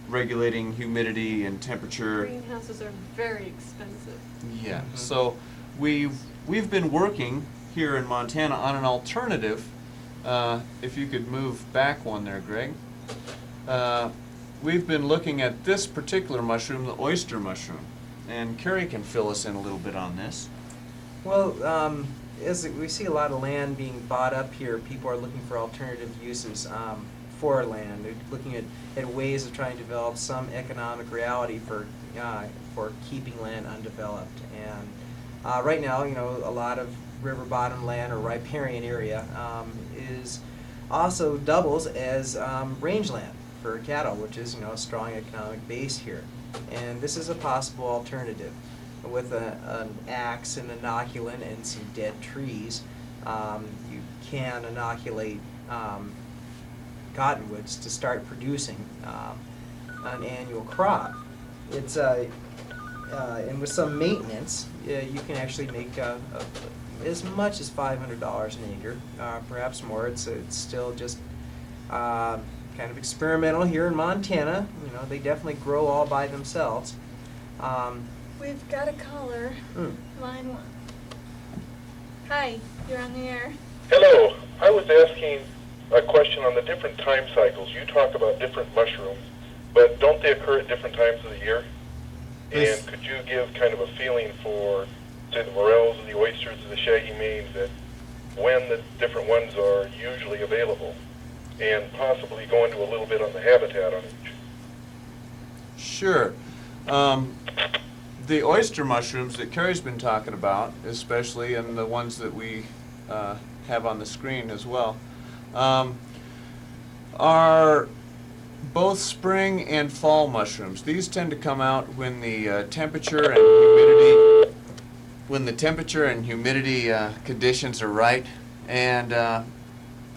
regulating humidity and temperature. Greenhouses are very expensive. Yeah, so we've been working here in Montana on an alternative. If you could move back one there, Greg. We've been looking at this particular mushroom, the oyster mushroom, and Carrie can fill us in a little bit on this. Well, as we see a lot of land being bought up here, people are looking for alternative uses for land. They're looking at ways of trying to develop some economic reality for keeping land undeveloped. And right now, you know, a lot of river bottom land or riparian area is also doubles as rangeland for cattle, which is, you know, a strong economic base here. And this is a possible alternative. With an axe, an inoculant, and some dead trees, you can inoculate cottonwoods to start producing an annual crop. It's and with some maintenance, you can actually make as much as $500 an acre, perhaps more. It's still just kind of experimental here in Montana. You know, they definitely grow all by themselves. We've got a caller, line 1. Hi, you're on the air. Hello. I was asking a question on the different time cycles. You talk about different mushrooms, but don't they occur at different times of the year? Yes. And could you give kind of a feeling for, say, the morels and the oysters and the shaggy manes, that when the different ones are usually available, and possibly go into a little bit on the habitat on each? Sure. The oyster mushrooms that Carrie's been talking about, especially, and the ones that we have on the screen as well, are both spring and fall mushrooms. These tend to come out when the temperature and humidity conditions are right, and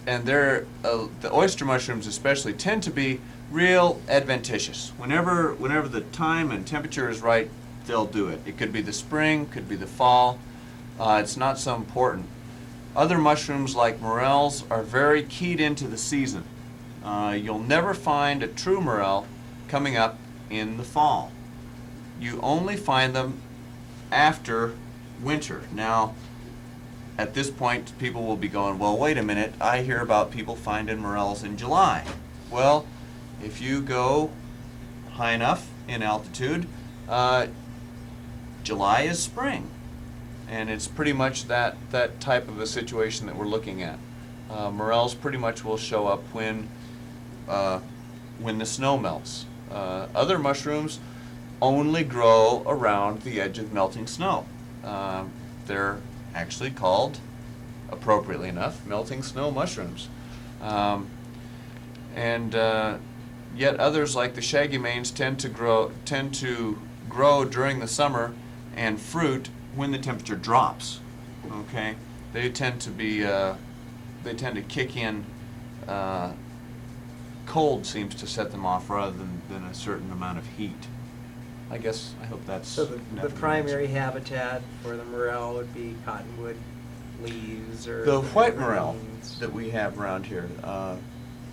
they're the oyster mushrooms especially tend to be real adventitious. Whenever the time and temperature is right, they'll do it. It could be the spring, could be the fall. It's not so important. Other mushrooms like morels are very keyed into the season. You'll never find a true morel coming up in the fall. You only find them after winter. Now, at this point, people will be going, well, wait a minute, I hear about people finding morels in July. Well, if you go high enough in altitude, July is spring, and it's pretty much that type of a situation that we're looking at. Morels pretty much will show up when the snow melts. Other mushrooms only grow around the edge of melting snow. They're actually called, appropriately enough, melting snow mushrooms. Yet others, like the shaggy manes, tend to grow during the summer and fruit when the temperature drops. Okay, they tend to kick in. Cold seems to set them off rather than a certain amount of heat. I hope that's. So the primary habitat for the morel would be cottonwood leaves or The white morel greens. that we have around here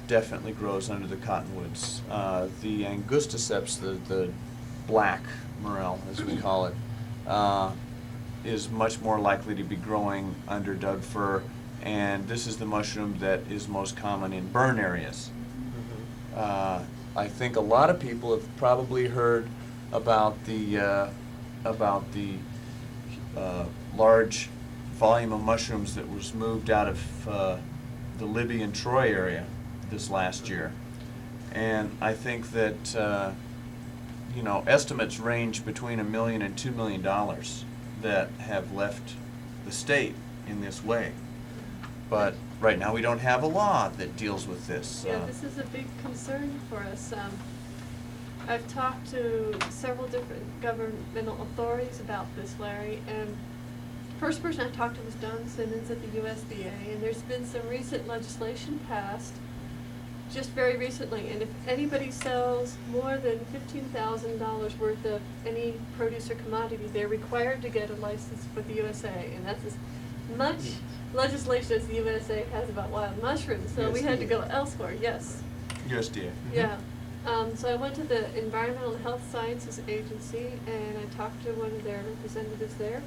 definitely grows under the cottonwoods. The angusticeps, the black morel, as we call it, is much more likely to be growing under Doug fir, and this is the mushroom that is most common in burn areas. I think a lot of people have probably heard about the about the large volume of mushrooms that was moved out of the Libby and Troy area this last year. And I think that, you know, estimates range between $1 million and $2 million that have left the state in this way. But right now we don't have a law that deals with this. Yeah, this is a big concern for us. I've talked to several different governmental authorities about this, Larry, and the first person I talked to was Don Simmons at the USDA, and there's been some recent legislation passed just very recently, and if anybody sells more than $15,000 worth of any produce or commodity, they're required to get a license with the USA, and that's as much legislation as the USA has about wild mushrooms, so we had to go elsewhere, yes. USDA. Yeah. So I went to the Environmental and Health Sciences Agency, and I talked to one of their representatives there.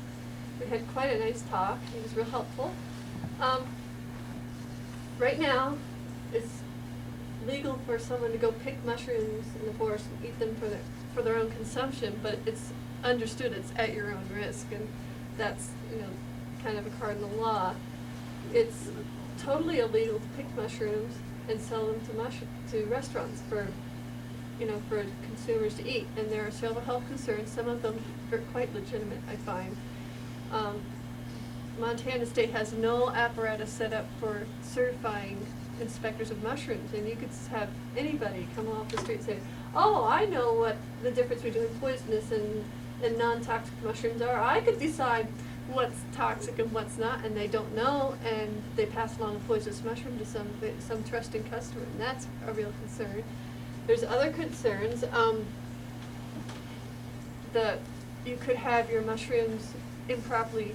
We had quite a nice talk. He was real helpful. Right now, it's legal for someone to go pick mushrooms in the forest and eat them for their own consumption, but it's understood it's at your own risk, and that's, you know, kind of a cardinal law. It's totally illegal to pick mushrooms and sell them to restaurants for, you know, for consumers to eat. And there are several health concerns. Some of them are quite legitimate, I find. Montana State has no apparatus set up for certifying inspectors of mushrooms, and you could have anybody come off the street and say, "Oh, I know what the difference between poisonous and non-toxic mushrooms are. I could decide what's toxic and what's not," and they don't know, and they pass along a poisonous mushroom to some trusting customer, and that's a real concern. There's other concerns. You could have your mushrooms improperly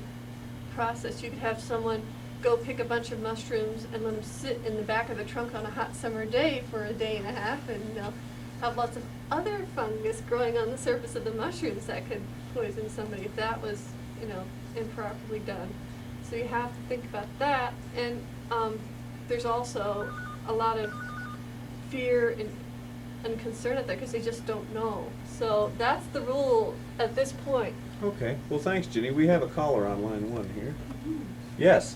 processed. You could have someone go pick a bunch of mushrooms and let them sit in the back of the trunk on a hot summer day for a day and a half, and they'll have lots of other fungus growing on the surface of the mushrooms that could poison somebody if that was, you know, improperly done. So you have to think about that, and there's also a lot of fear and concern out there because they just don't know. So that's the rule at this point. Okay. Well, thanks, Ginny. We have a caller on line 1 here. Yes.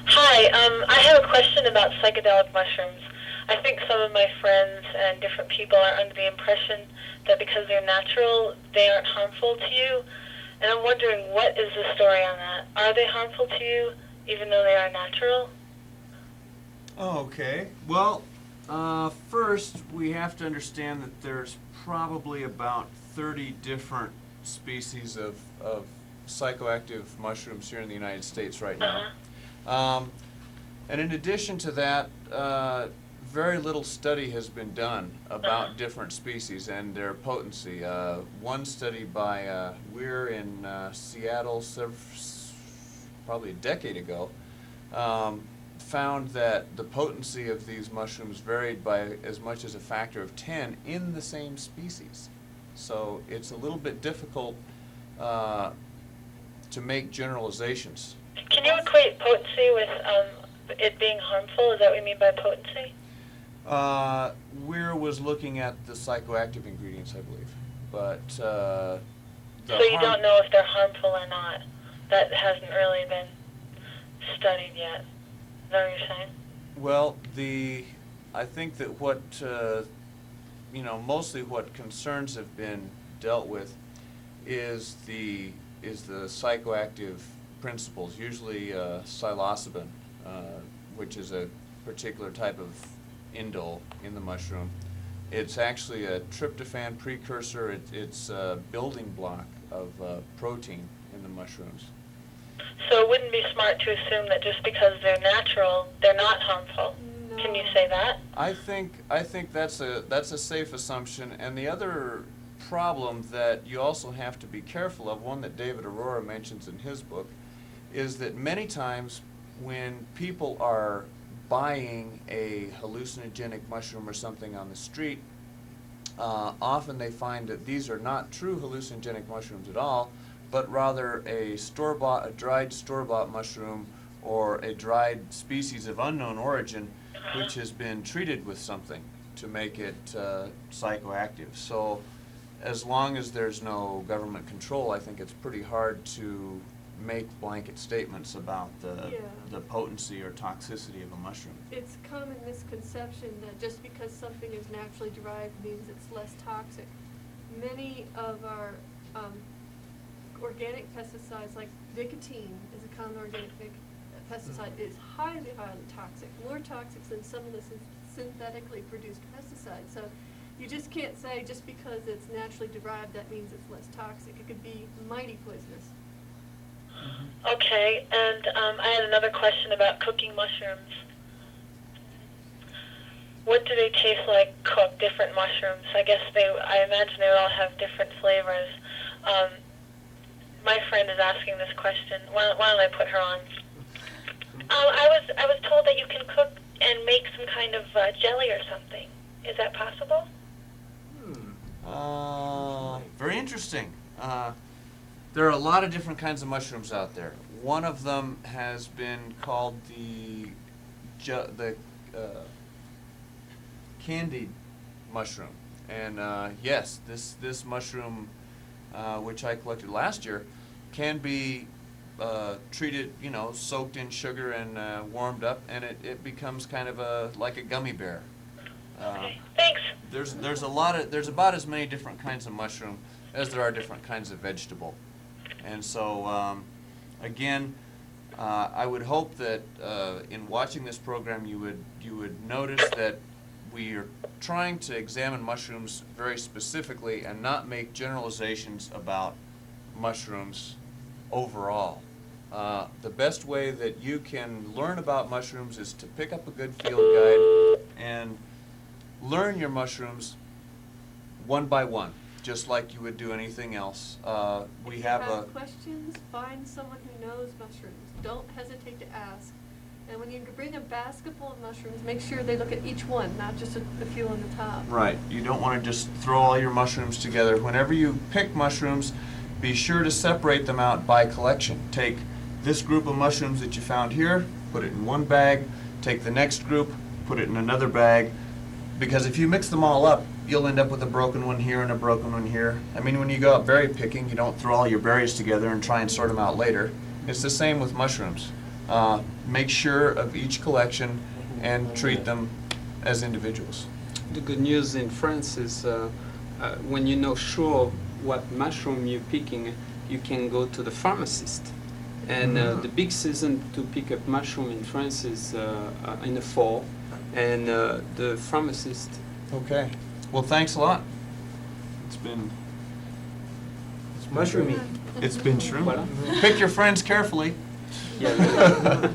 Hi, I have a question about psychedelic mushrooms. I think some of my friends and different people are under the impression that because they're natural, they aren't harmful to you. And I'm wondering, what is the story on that? Are they harmful to you, even though they are natural? Okay. Well, first we have to understand that there's probably about 30 different species of psychoactive mushrooms here in the United States right now. And in addition to that, very little study has been done about different species and their potency. One study by Weir in Seattle probably a decade ago found that the potency of these mushrooms varied by as much as a factor of 10 in the same species. So it's a little bit difficult to make generalizations. Can you equate potency with it being harmful? Is that what you mean by potency? Weir was looking at the psychoactive ingredients, I believe, but so you don't know if they're harmful or not. That hasn't really been studied yet. Is that what you're saying? Well, I think that what you know, mostly what concerns have been dealt with is the psychoactive principles, usually psilocybin, which is a particular type of indole in the mushroom. It's actually a tryptophan precursor. It's a building block of protein in the mushrooms. So it wouldn't be smart to assume that just because they're natural, they're not harmful. No. Can you say that? I think that's a safe assumption. And the other problem that you also have to be careful of, one that David Aurora mentions in his book, is that many times when people are buying a hallucinogenic mushroom or something on the street, often they find that these are not true hallucinogenic mushrooms at all, but rather a dried store-bought mushroom or a dried species of unknown origin which has been treated with something to make it psychoactive. So as long as there's no government control, I think it's pretty hard to make blanket statements about Yeah. the potency or toxicity of a mushroom. It's common misconception that just because something is naturally derived means it's less toxic. Many of our organic pesticides, like nicotine is a common organic pesticide, is highly, highly toxic, more toxic than some of the synthetically produced pesticides. So you just can't say just because it's naturally derived that means it's less toxic. It could be mighty poisonous. Okay, and I had another question about cooking mushrooms. What do they taste like cooked, different mushrooms? I imagine they would all have different flavors. My friend is asking this question. Why don't I put her on? I was told that you can cook and make some kind of jelly or something. Is that possible? Very interesting. There are a lot of different kinds of mushrooms out there. One of them has been called the candied mushroom. And yes, this mushroom, which I collected last year, can be treated, soaked in sugar and warmed up, and it becomes kind of like a gummy bear. Okay, thanks. There's about as many different kinds of mushroom as there are different kinds of vegetable. And so, again, I would hope that in watching this program you would notice that we are trying to examine mushrooms very specifically and not make generalizations about mushrooms overall. The best way that you can learn about mushrooms is to pick up a good field guide and learn your mushrooms one by one, just like you would do anything else. If you have questions, find someone who knows mushrooms. Don't hesitate to ask. And when you bring a basket full of mushrooms, make sure they look at each one, not just a few on the top. Right. You don't want to just throw all your mushrooms together. Whenever you pick mushrooms, be sure to separate them out by collection. Take this group of mushrooms that you found here, put it in one bag. Take the next group, put it in another bag. Because if you mix them all up, you'll end up with a broken one here and a broken one here. I mean, when you go out berry picking, you don't throw all your berries together and try and sort them out later. It's the same with mushrooms. Make sure of each collection and treat them as individuals. The good news in France is when you know sure what mushroom you're picking, you can go to the pharmacist. And the big season to pick up mushroom in France is in the fall. And the pharmacist. Okay. Well, thanks a lot. It's been Mushroomy. It's been shroomy. Voilà. Pick your friends carefully. Yeah.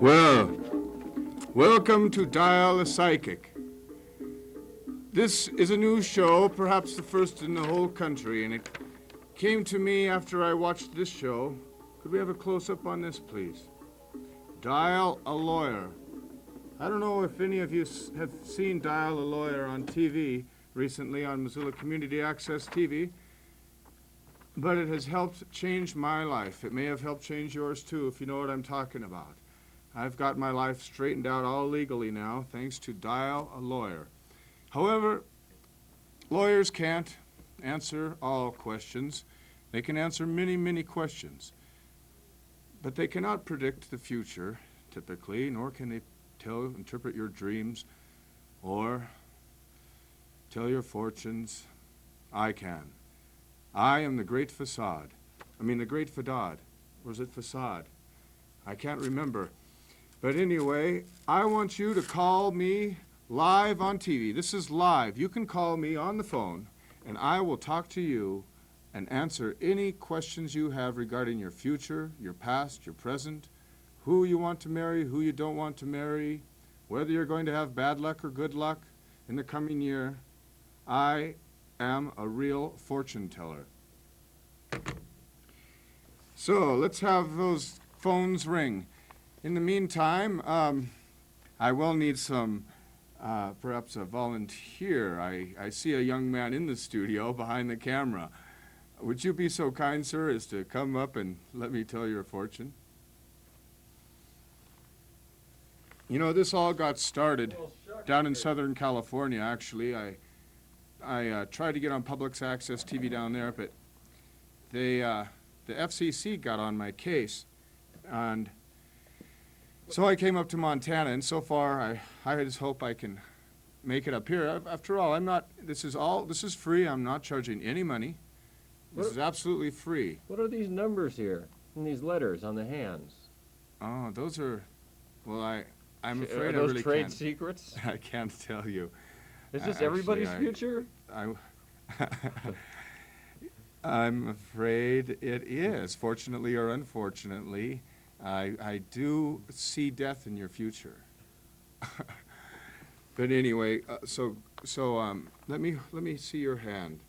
Well, welcome to Dial a Psychic. This is a new show, perhaps the first in the whole country, and it came to me after I watched this show. Could we have a close-up on this, please? Dial a Lawyer. I don't know if any of you have seen Dial a Lawyer on TV recently on Missoula Community Access TV, but it has helped change my life. It may have helped change yours too, if you know what I'm talking about. I've got my life straightened out all legally now, thanks to Dial a Lawyer. However, lawyers can't answer all questions. They can answer many, many questions. But they cannot predict the future, typically, nor can they interpret your dreams or tell your fortunes. I can. I am the great facade. The great Fadad. Or is it facade? I can't remember. But anyway, I want you to call me live on TV. This is live. You can call me on the phone, and I will talk to you and answer any questions you have regarding your future, your past, your present, who you want to marry, who you don't want to marry, whether you're going to have bad luck or good luck in the coming year. I am a real fortune teller. So let's have those phones ring. In the meantime, I will need some, perhaps a volunteer. I see a young man in the studio behind the camera. Would you be so kind, sir, as to come up and let me tell your fortune? You know, this all got started down in Southern California, actually. I tried to get on public access TV down there, but the FCC got on my case, and so I came up to Montana, and so far I just hope I can make it up here. After all, this is free. I'm not charging any money. This is absolutely free. What are these numbers here and these letters on the hands? Oh, those are, well, I'm afraid Are I those really trade can't. secrets? I can't tell you. Is this Actually, everybody's future? I'm afraid it is, fortunately or unfortunately. I do see death in your future. But anyway, let me see your hand.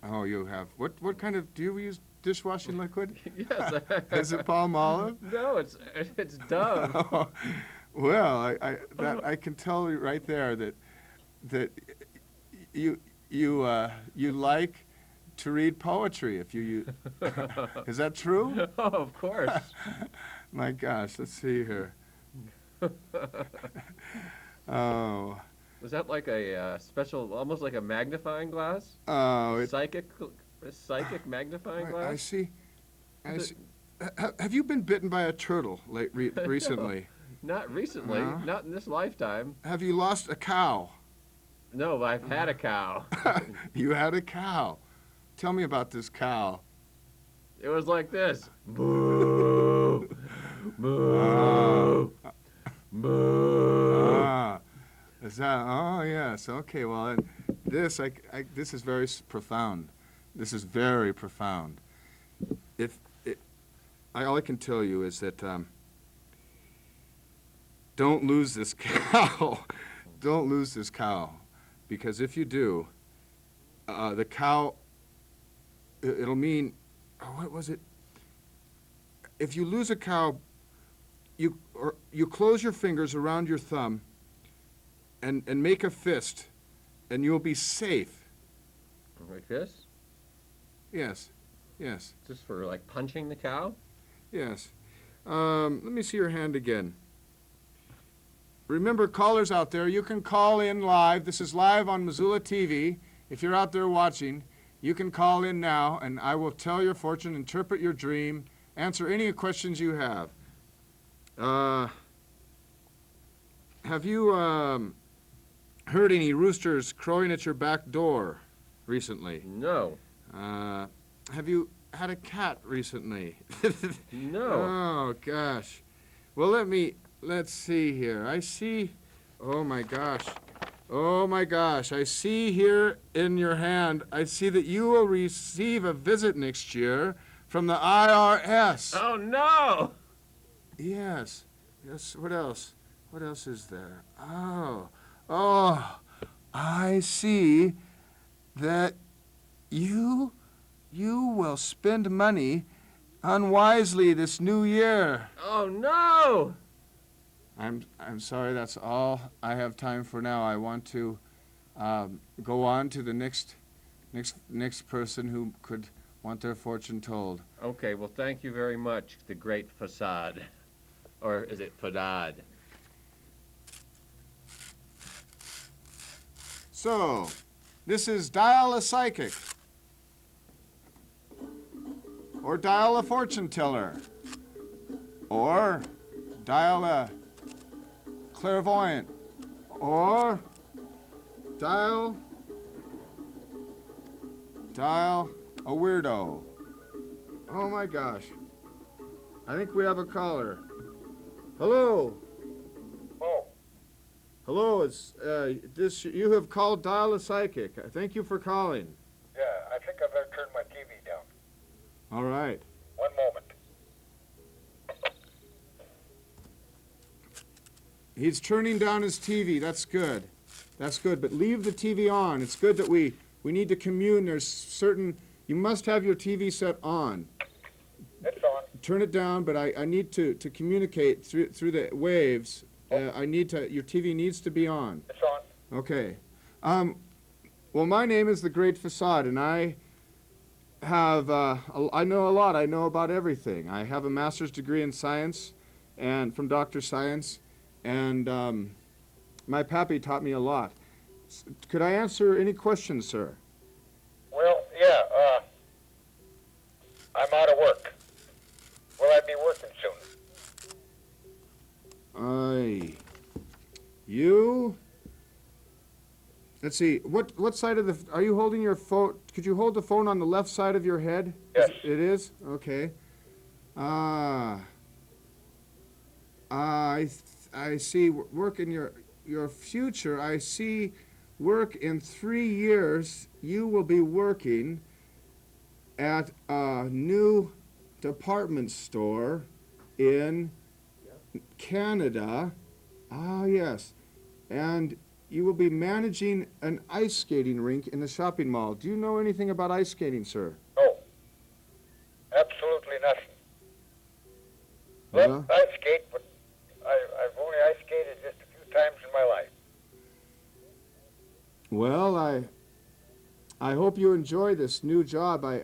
Oh, you have what kind of, do you use dishwashing liquid? Yes. Is it palm olive? No, it's Dove. Well, I can tell you right there that you like to read poetry if you is that true? Oh, of course. My gosh, let's see here. Oh. Was that like a special, almost like a magnifying glass? Oh, Psychic magnifying glass? I see. Have you been bitten by a turtle recently? No, not recently. No? Not in this lifetime. Have you lost a cow? No, I've had a cow. You had a cow. Tell me about this cow. It was like this. Moo. Moo. Moo. Is that? Oh yes. Okay. Well, this is very profound. This is very profound. All I can tell you is that don't lose this cow. Don't lose this cow, because if you do, the cow. It'll mean, what was it? If you lose a cow, you close your fingers around your thumb and make a fist, and you'll be safe. Like this? Yes, yes, Just for like punching the cow? yes. Let me see your hand again. Remember, callers out there, you can call in live. This is live on Missoula TV. If you're out there watching, you can call in now, and I will tell your fortune, interpret your dream, answer any questions you have. Have you heard any roosters crowing at your back door recently? No. Have you had a cat recently? No. Oh, gosh. Well, let's see here. I see, oh my gosh, Oh my gosh, I see here in your hand, I see that you will receive a visit next year from the IRS. Oh no! Yes. Yes, what else? What else is there? Oh, I see that you will spend money unwisely this new year. Oh no! I'm sorry, that's all I have time for now. I want to go on to the next person who could want their fortune told. Okay, well, thank you very much, the great facade. Or is it Fadad? So, this is dial a psychic, or dial a fortune teller, or dial a clairvoyant, or dial a weirdo. Oh my gosh. I think we have a caller. Hello. Oh, Hello, it's this. You have called Dial a Psychic. Thank you for calling. yeah, I think I better turn my TV down. All right. One moment. He's turning down his TV. That's good. That's good. But leave the TV on. It's good that we need to commune. There's certain. You must have your TV set on. It's on. Turn it down. But I need to communicate through the waves. I need to. Your TV needs to be on. It's on. Okay. Well, my name is the Great Facade, and I have, I know a lot. I know about everything. I have a master's degree in science, and from Dr. Science, and my pappy taught me a lot. Could I answer any questions, sir? Well, yeah, I'm out of work. Will I be working soon? You? Let's see. What side of the? Are you holding your phone? Could you hold the phone on the left side of your head? Yes. It is. Okay. I see work in your future. I see work in 3 years. You will be working at a new department store in Canada. Ah, yes. And you will be managing an ice skating rink in the shopping mall. Do you know anything about ice skating, sir? No. Absolutely nothing. Well, Ice skate, but I've only ice skated just a few times in my life. well, I hope you enjoy this new job. I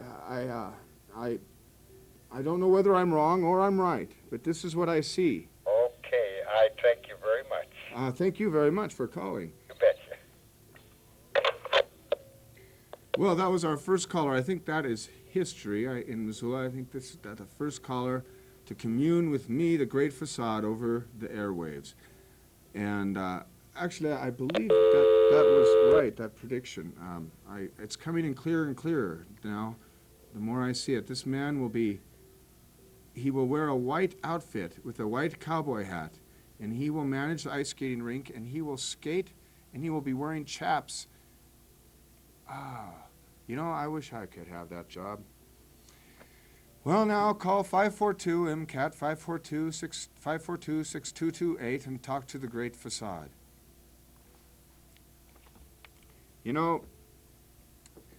don't know whether I'm wrong or I'm right, but this is what I see. Okay, I thank you very much. Thank you very much for calling. You betcha. Well, that was our first caller. I think that is history in Missoula. I think this is the first caller to commune with me, the Great Facade, over the airwaves. And actually, I believe that was right, that prediction. It's coming in clearer and clearer now. The more I see it, this man he will wear a white outfit with a white cowboy hat, and he will manage the ice skating rink, and he will skate, and he will be wearing chaps. I wish I could have that job. Well, now call 542-MCAT, 542-6228, and talk to the Great Facade. Not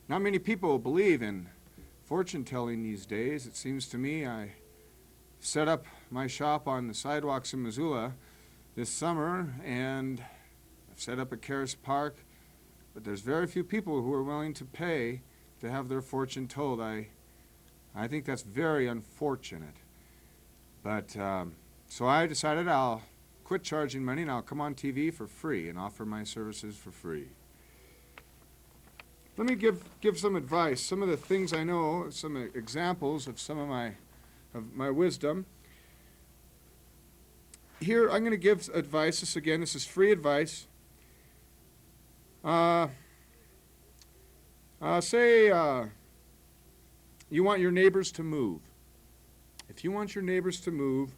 many people believe in fortune-telling these days. It seems to me I set up my shop on the sidewalks in Missoula this summer, and I've set up a Karis Park, but there's very few people who are willing to pay to have their fortune told. I think that's very unfortunate. But so I decided I'll quit charging money and I'll come on TV for free and offer my services for free. Let me give some advice, some of the things I know, some examples of some of my wisdom. Here, I'm going to give advice. This is free advice. Say you want your neighbors to move. If you want your neighbors to move,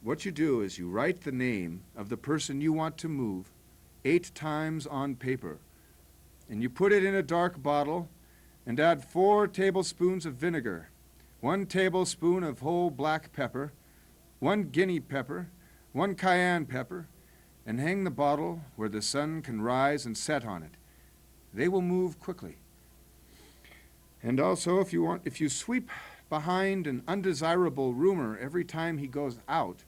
what you do is you write the name of the person you want to move 8 times on paper. And you put it in a dark bottle and add 4 tablespoons of vinegar, 1 tablespoon of whole black pepper, 1 guinea pepper, 1 cayenne pepper, and hang the bottle where the sun can rise and set on it. They will move quickly. And also, if you sweep behind an undesirable rumor every time he goes out,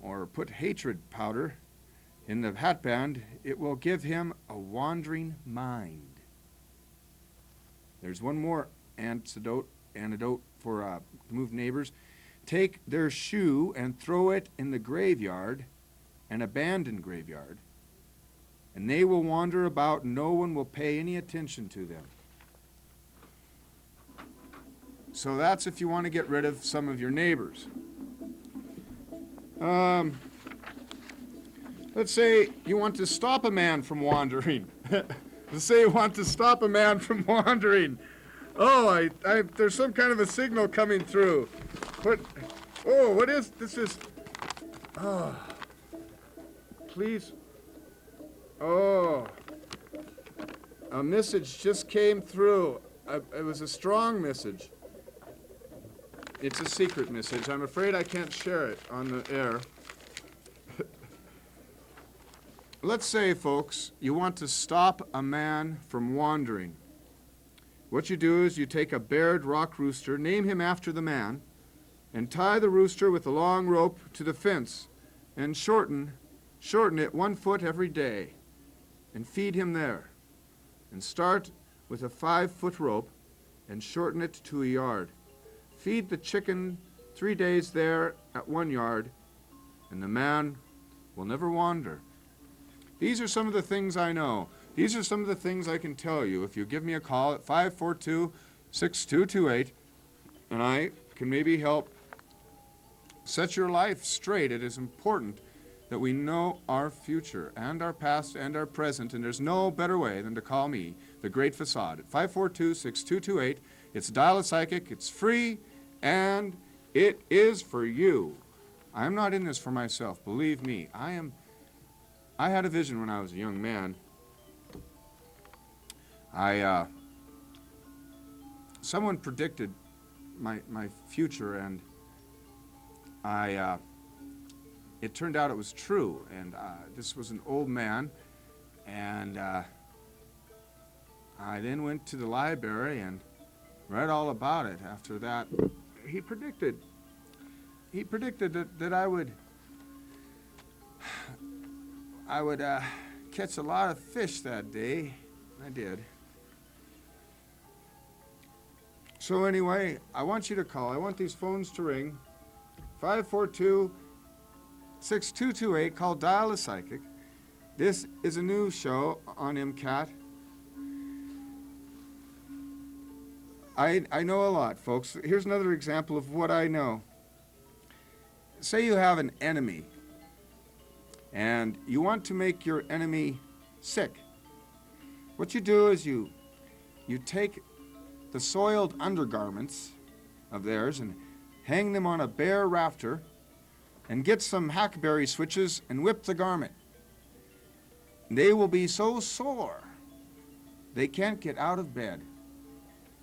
or put hatred powder in the hatband, it will give him a wandering mind. There's one more antidote for move neighbors. Take their shoe and throw it in the graveyard, an abandoned graveyard, and they will wander about and no one will pay any attention to them. So that's if you want to get rid of some of your neighbors. Let's say you want to stop a man from wandering. Let's say you want to stop a man from wandering. Oh, there's some kind of a signal coming through. What is this? Please. Oh, a message just came through. It was a strong message. It's a secret message. I'm afraid I can't share it on the air. Let's say, folks, you want to stop a man from wandering. What you do is you take a bared rock rooster, name him after the man, and tie the rooster with a long rope to the fence and shorten it 1 foot every day and feed him there. And start with a 5-foot rope and shorten it to a yard. Feed the chicken 3 days there at 1 yard, and the man will never wander. These are some of the things I know. These are some of the things I can tell you if you give me a call at 542-6228, and I can maybe help set your life straight. It is important that we know our future and our past and our present, and there's no better way than to call me, The Great Facade, at 542-6228. It's Dial a Psychic. It's free, and it is for you. I'm not in this for myself. Believe me, I had a vision when I was a young man. Someone predicted my future, and it turned out it was true. And this was an old man, and I then went to the library and read all about it. After that, he predicted that I would catch a lot of fish that day. I did. So anyway, I want you to call. I want these phones to ring. 542-6228. Call Dial a Psychic. This is a new show on MCAT. I know a lot, folks. Here's another example of what I know. Say you have an enemy, and you want to make your enemy sick. What you do is you take the soiled undergarments of theirs and hang them on a bare rafter and get some hackberry switches and whip the garment. They will be so sore they can't get out of bed.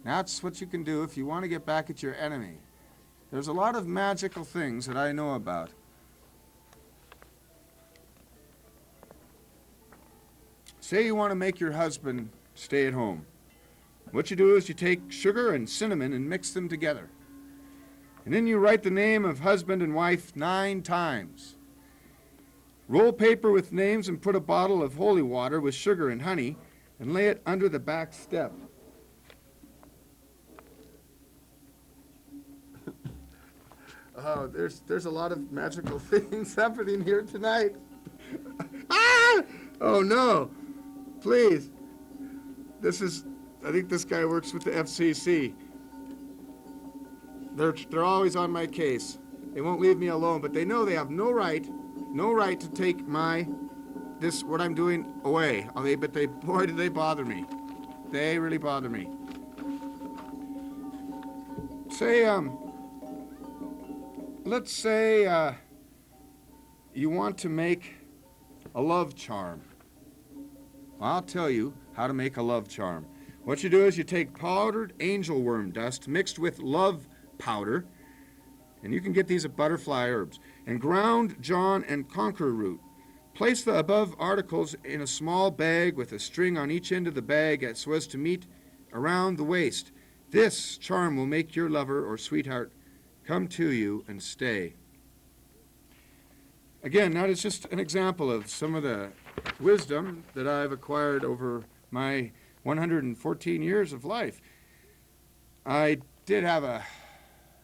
That's what you can do if you want to get back at your enemy. There's a lot of magical things that I know about. Say you want to make your husband stay at home. What you do is you take sugar and cinnamon and mix them together. And then you write the name of husband and wife 9 times. Roll paper with names and put a bottle of holy water with sugar and honey and lay it under the back step. Oh, there's a lot of magical things happening here tonight. Ah! Oh no! Please. I think this guy works with the FCC. They're always on my case. They won't leave me alone, but they know they have no right to take what I'm doing away. Boy, do they bother me. They really bother me. Let's say you want to make a love charm. Well, I'll tell you how to make a love charm. What you do is you take powdered angel worm dust mixed with love powder, and you can get these at Butterfly Herbs, and ground John and conqueror root. Place the above articles in a small bag with a string on each end of the bag so as to meet around the waist. This charm will make your lover or sweetheart come to you and stay. Again, that is just an example of some of the wisdom that I've acquired over my 114 years of life. I did have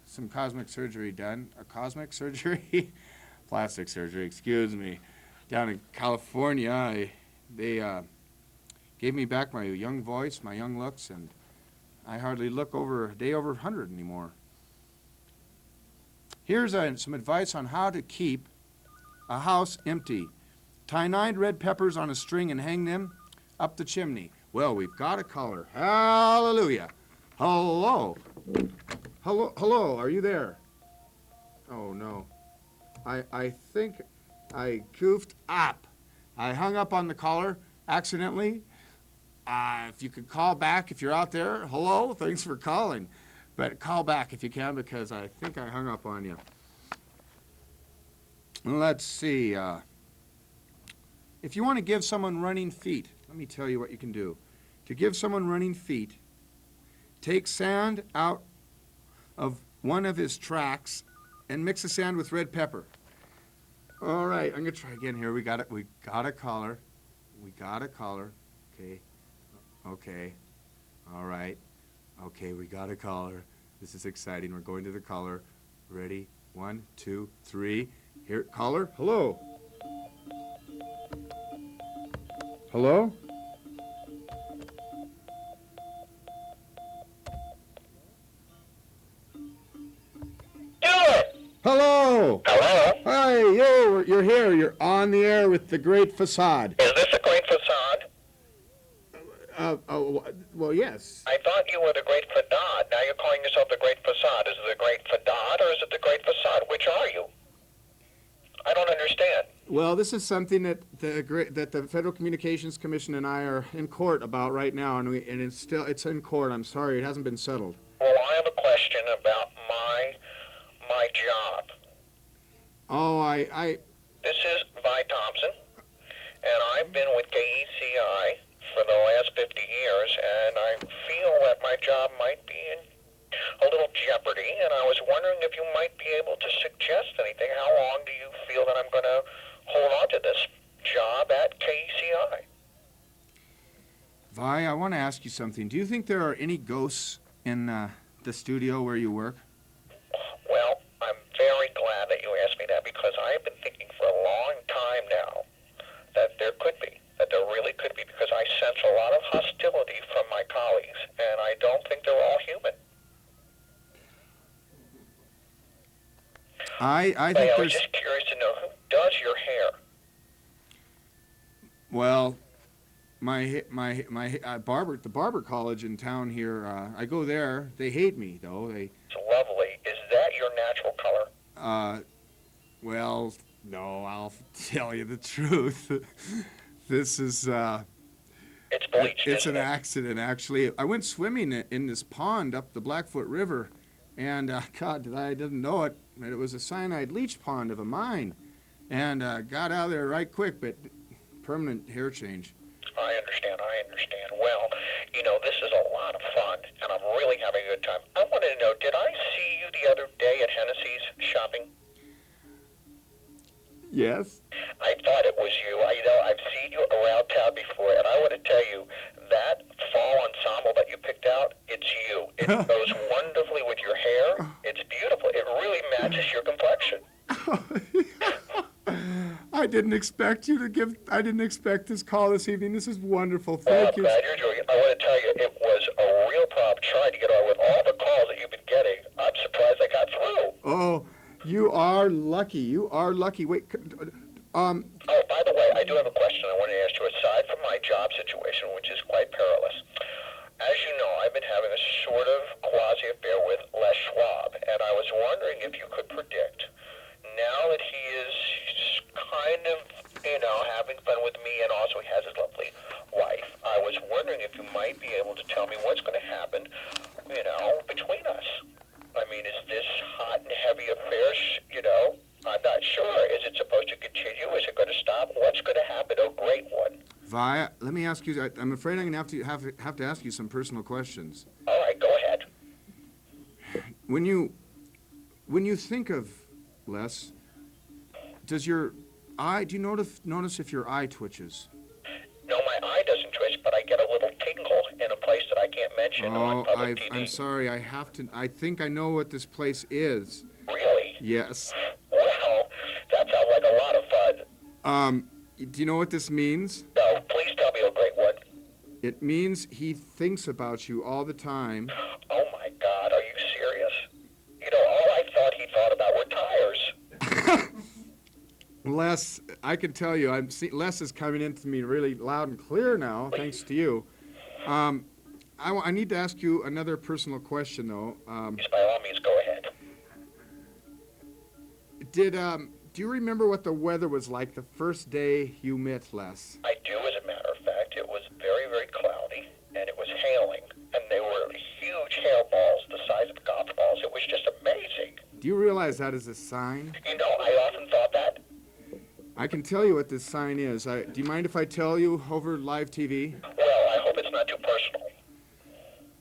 some cosmic surgery done. A cosmic surgery? Plastic surgery, excuse me. Down in California, they gave me back my young voice, my young looks, and I hardly look over a day over 100 anymore. Here's some advice on how to keep a house empty. Tie 9 red peppers on a string and hang them up the chimney. Well, we've got a caller. Hallelujah. Hello. Hello, are you there? Oh, no. I think I goofed up. I hung up on the caller accidentally. If you could call back if you're out there. Hello, thanks for calling. But call back if you can, because I think I hung up on you. Let's see. If you want to give someone running feet, let me tell you what you can do. To give someone running feet, take sand out of one of his tracks and mix the sand with red pepper. All right, I'm going to try again here. We got it. We got a caller. We got a caller. Okay. Okay. All right. Okay, we got a caller. This is exciting. We're going to the caller. Ready? 1, 2, 3. Here, caller. Hello. Hello? Hello. Hello? Hi, you're here. You're on the air with the Great Facade. Is this a great facade? Well, yes. I thought you were the great facade. Now you're calling yourself the great facade. Is it the great facade or is it the great facade? Which are you? I don't understand. Well, this is something that the Federal Communications Commission and I are in court about right now, and it's in court. I'm sorry, it hasn't been settled. Well, I have a question about my job. Oh, This is Vi Thompson, and I've been with KECI for the last 50 years, and I feel that my job might be in a little jeopardy, and I was wondering if you might be able to suggest anything. How long do you feel that I'm going to hold on to this job at KECI? Vi, I want to ask you something. Do you think there are any ghosts in the studio where you work? Well, I'm very glad that you asked me that, because I have been thinking for a long time now that there really could be, because I sense a lot of hostility from my colleagues, and I don't think they're all human. I think I was there's... just curious to know, who does your hair? Well, my barber, the barber college in town here, I go there. They hate me, though. It's lovely. Is that your natural color? Well, no, I'll tell you the truth. This is, It's bleached, it's an isn't it? accident, actually. I went swimming in this pond up the Blackfoot River, and, God, I didn't know it. It was a cyanide leach pond of a mine, and got out of there right quick, but permanent hair change. I understand. Well, this is a lot of fun, and I'm really having a good time. I wanted to know, did I see you the other day at Hennessy's shopping? Yes? I thought it was you. I've seen you around town before, and I want to tell you, that fall ensemble that you picked out, it's you. It goes wonderfully with your hair. It's beautiful. It really matches your complexion. I didn't expect this call this evening. This is wonderful. Well, Thank I'm you. glad you're doing it. I want to tell you, it was a real problem trying to get on with all the calls that you've been getting. I'm surprised I got through. Oh, you are lucky. You are lucky. Wait, Oh, by the way, I do have a question I wanted to ask you. Aside from my job situation, which is quite perilous, as you know, I've been having a sort of quasi-affair with Les Schwab, and I was wondering if you could predict, now that he is kind of, having fun with me, and also he has his lovely wife, let me ask you, I'm afraid I'm going to have to ask you some personal questions. All right, go ahead. When you think of Les, does your eye, do you notice if your eye twitches? No, my eye doesn't twitch, but I get a little tingle in a place that I can't mention on public TV. I'm sorry, I think I know what this place is. Really? Yes. Well, that sounds like a lot of fun. Do you know what this means? No, please tell me, a great one. It means he thinks about you all the time. Oh my God, are you serious? You know, all I thought he thought about were tires. Les, I can tell you, Les is coming into me really loud and clear now, thanks to you. I need to ask you another personal question, though. Yes, by all means, go ahead. Do you remember what the weather was like the first day you met Les? I do, as a matter of fact. It was very, very cloudy, and it was hailing, and they were huge hail balls the size of golf balls. It was just amazing. Do you realize that is a sign? You know, I often thought that. I can tell you what this sign is. Do you mind if I tell you over live TV? Well, I hope it's not too personal.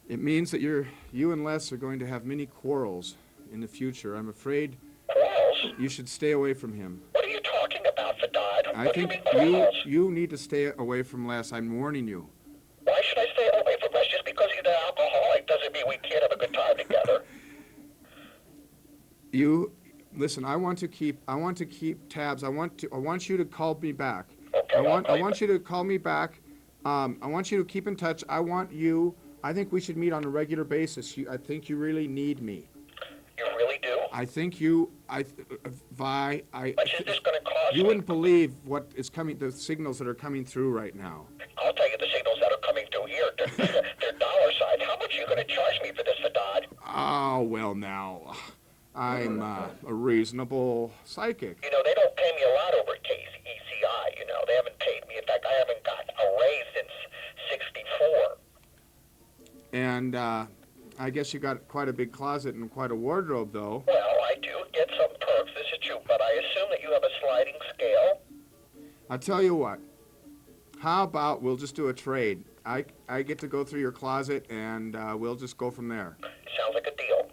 It means that you and Les are going to have many quarrels in the future. I'm afraid Quarrels? you should stay away from him. What are you talking about, Fadad? I What do you think mean quarrels? you need to stay away from Les. I'm warning you. Why should I stay away from us? Just because he's an alcoholic doesn't mean we can't have a good time together. Listen, I want to keep tabs. I want you to call me back. Okay, I want you to call me back. I want you to keep in touch. I think we should meet on a regular basis. I think you really need me. You really do? I think Vi, But is this going to cost you me? wouldn't believe what is coming, the signals that are coming through right now. I'll tell you the signals that are coming through here. They're dollar signs. How much are you going to charge me for this, Fadad? Oh, well now, I'm a reasonable psychic. You know, they don't pay me a lot over at KECI. You know, they haven't paid me. In fact, I haven't got a raise since '64. And I guess you got quite a big closet and quite a wardrobe, though. Well, I do get some perks, this is true, but I assume that you have a sliding scale. I'll tell you what. How about we'll just do a trade? I get to go through your closet, and we'll just go from there. Sounds like a deal.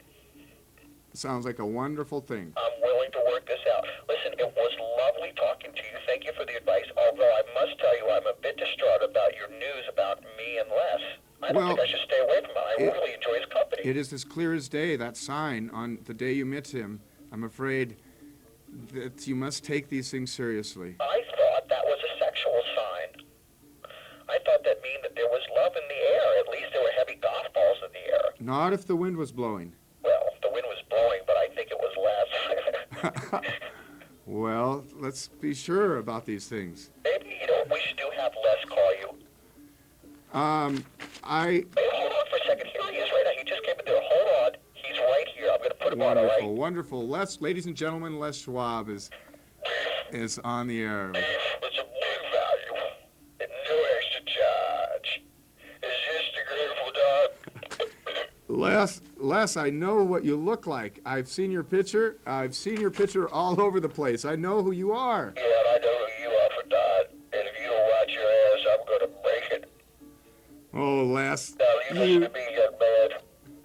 Sounds like a wonderful thing. I'm willing to work this out. Listen, it was lovely talking to you. Thank you for the advice, although I must tell you I'm a bit distraught about your news about me and Les. I don't think I should stay away from him. I really enjoy his company. It is as clear as day, that sign on the day you met him. I'm afraid that you must take these things seriously. I thought that was a sexual sign. I thought that meant that there was love in the air. At least there were heavy golf balls in the air. Not if the wind was blowing. Well, the wind was blowing, but I think it was less. Well, let's be sure about these things. Maybe, you know, we should do have Les call you. Hey, hold on for a second. Here he is right now. He just came in there. Hold on. He's right here. I'm going to put him on, all right? Wonderful. Ladies and gentlemen, Les Schwab is on the air. With some new value and no extra charge. Is this the Grateful Dog? Les, I know what you look like. I've seen your picture. I've seen your picture all over the place. I know who you are. Yeah, and I know who you are, Fadad. And if you don't watch your ass, I'm going to break it. Oh, Les. Now, you listen to me, young man.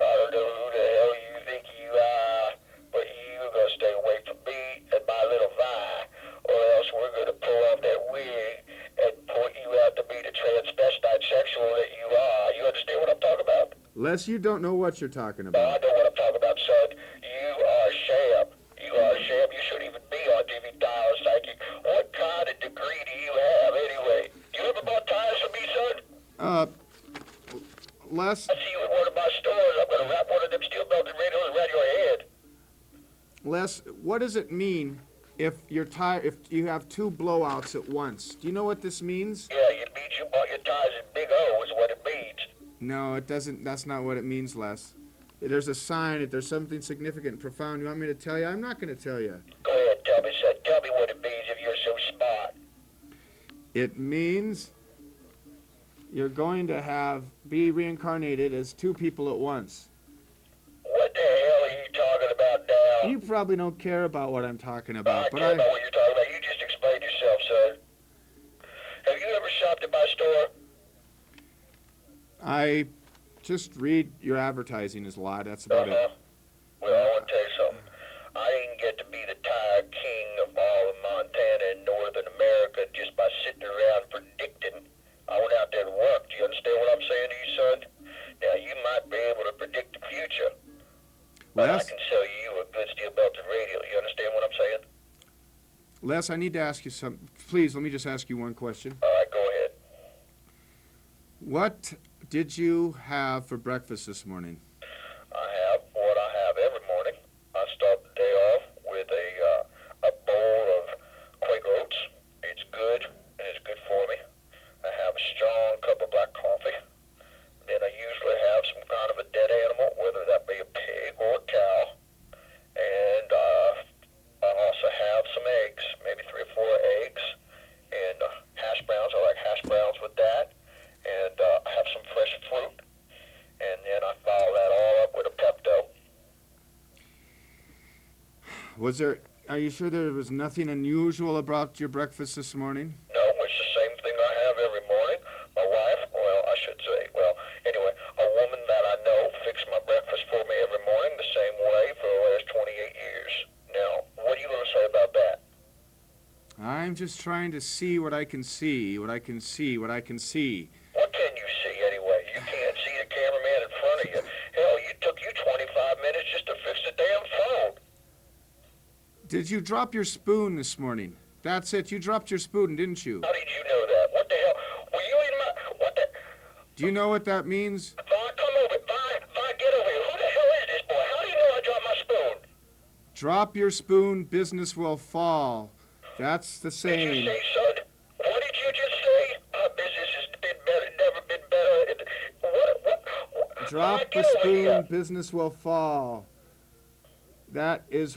I don't know who the hell you think you are, but you're going to stay away from me and my little Vi, or else we're going to pull off that wig and point you out to be the transvestite sexual that you are. You understand what I'm talking about? Les, you don't know what you're talking I about. know what I'm talking about, son. You are a sham. You are a sham. You shouldn't even be on TV Dial Psychic. What kind of degree do you have, anyway? You ever bought tires for me, son? Les, I see you in one of my stores. I'm going to wrap one of them steel belted radios around your head. Les, what does it mean if you have two blowouts at once? Do you know what this means? Yeah, it means you bought your tires in Big O is what it means. No, it doesn't. That's not what it means, Les. There's a sign. There's something significant and profound. You want me to tell you? I'm not going to tell you. Go ahead, tell me, son. Tell me what it means if you're so smart. It means you're going to be reincarnated as two people at once. What the hell are you talking about now? You probably don't care about what I'm talking about, I care about what you're talking about. You just explained yourself, son. Have you ever shopped at my store? I just read your advertising is a lot. That's about it. Well, I want to tell you something. I didn't get to be the tire king of all of Montana and Northern America just by sitting around predicting. I went out there to work. Do you understand what I'm saying to you, son? Now, you might be able to predict the future, but I Les, can sell you a good steel-belted radio. You understand what I'm saying? Les, I need to ask you something. Please, let me just ask you one question. All right, go ahead. What did you have for breakfast this morning? I have what I have every morning. I start the day off with a bowl of Quaker oats. It's good, and it's good for me. I have a strong cup of black coffee. Then I usually have some kind of a dead animal, whether that be a pig or a cow. And I also have some eggs, maybe 3 or 4 eggs, and hash browns. I like hash browns with that. And I have some fresh fruit. And then I follow that all up with a Pepto. Are you sure there was nothing unusual about your breakfast this morning? No, it's the same thing I have every morning. My wife, well, I should say, anyway, a woman that I know fixed my breakfast for me every morning the same way for the last 28 years. Now, what are you going to say about that? I'm just trying to see what I can see, what I can see, what I can see. What can you see anyway? You can't see the cameraman in front of you. Hell, it took you 25 minutes just to fix the damn phone. Did you drop your spoon this morning? That's it, you dropped your spoon, didn't you? How did you know that? What the hell? Were you in my... What the... Do you know what that means? Vi, come over. Vi, get over here. Who the hell is this boy? How do you know I dropped my spoon? Drop your spoon, business will fall. That's the Did you saying. say, son? What did you just say? Our business has been better, never been better. What? Drop Vi, the get over spoon, here. business will fall. That is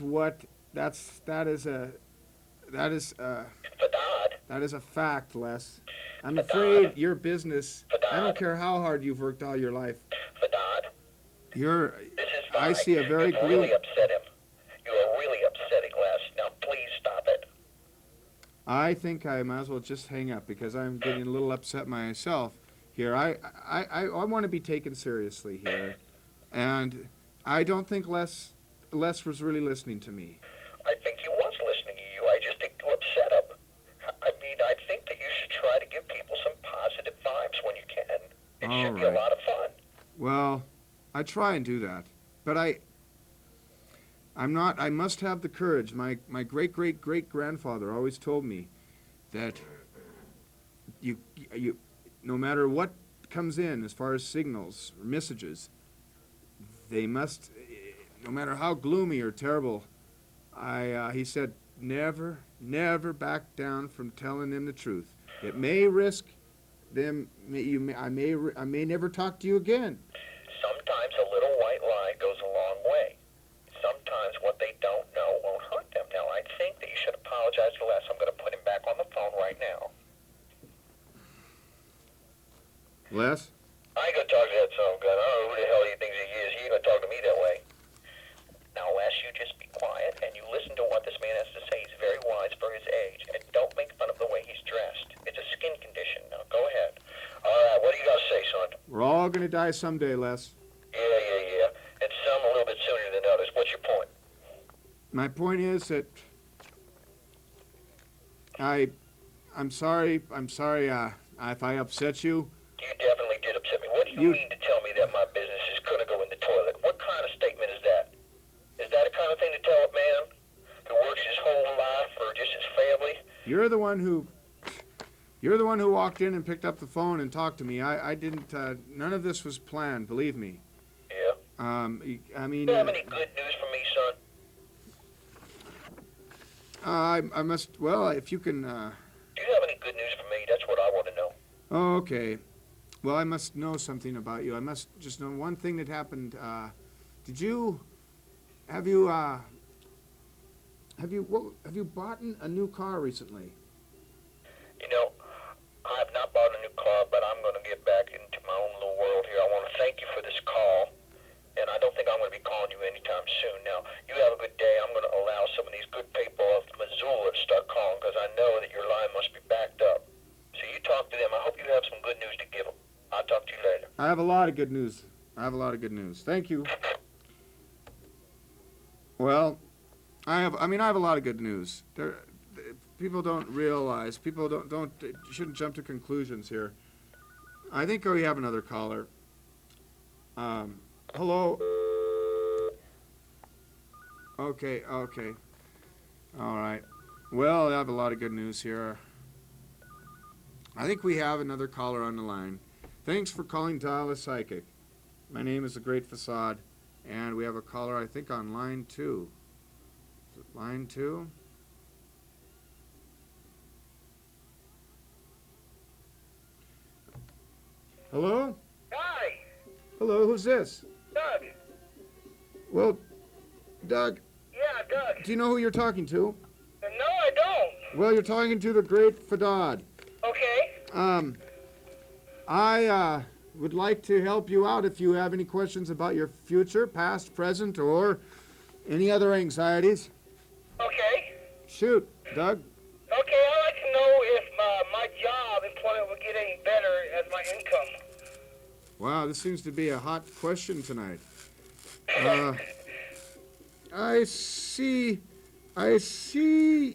a fact, Les. I'm afraid your business, I don't care how hard you've worked all your life. Fadad, this is I Vi. see a very You've really gloomy, upset him. You are really upsetting Les. Now please stop it. I think I might as well just hang up because I'm getting a little upset myself here. I want to be taken seriously here. And I don't think Les was really listening to me. I think he was listening to you. I just think you upset him. I mean, I think that you should try to give people some positive vibes when you can. It All should be a right. lot of fun. Well, I try and do that. But I must have the courage. My great-great-great-grandfather always told me that you no matter what comes in as far as signals or messages, they must, no matter how gloomy or terrible, he said, never back down from telling them the truth. It may risk them, I may never talk to you again. Sometimes a little white lie goes a long way. Sometimes what they don't know won't hurt them. Now, I think that you should apologize to Les. I'm going to put him back on the phone right now. Les? I ain't going to talk to that son of a gun. I don't know who the hell he thinks he is. He ain't going to talk to me that way. Now, Les, you just be quiet and you listen to what this man has to say. He's very wise for his age. And don't make fun of the way he's dressed. It's a skin condition. Now, go ahead. All right, what do you got to say, son? We're all going to die someday, Les. Yeah. And some a little bit sooner than others. What's your point? My point is that I'm sorry if I upset you. You definitely did upset me. What do you mean to tell me that my business is going to go in the toilet? What kind of statement is that? Is that a kind of thing to tell a man who works his whole life for just his family? You're the one who walked in and picked up the phone and talked to me. I didn't. None of this was planned. Believe me. Yeah. I mean. Do you have any good news for me, son? I must. Well, if you can. Do you have any good news for me? That's what I want to know. Oh, okay. Well, I must know something about you. I must just know one thing that happened. Have you bought a new car recently? You know, I have not bought a new car, but I'm going to get back into my own little world here. I want to thank you for this call, and I don't think I'm going to be calling you anytime soon. Now, you have a good day. I'm going to allow some of these good people of Missoula to start calling because I know that your line must be backed up. So you talk to them. I hope you have some good news to give them. I'll talk to you later. I have have a lot of good news. I have a lot of good news. Thank you. Well, I have a lot of good news. People don't realize, shouldn't jump to conclusions here. I think we have another caller. Hello? Okay. All right. Well, I have a lot of good news here. I think we have another caller on the line. Thanks for calling Dial a Psychic. My name is The Great Facade, and we have a caller, I think, on line 2. Is it line 2? Hello? Hi, Hello, who's this? Doug. Well, Doug, Yeah, Doug. do you know who you're talking to? No, I don't. Well, you're talking to The Great Facade. Okay. I would like to help you out if you have any questions about your future, past, present, or any other anxieties. Okay. Shoot, Doug. Okay, I'd like to know if my job employment would get any better as my income. Wow, this seems to be a hot question tonight. I see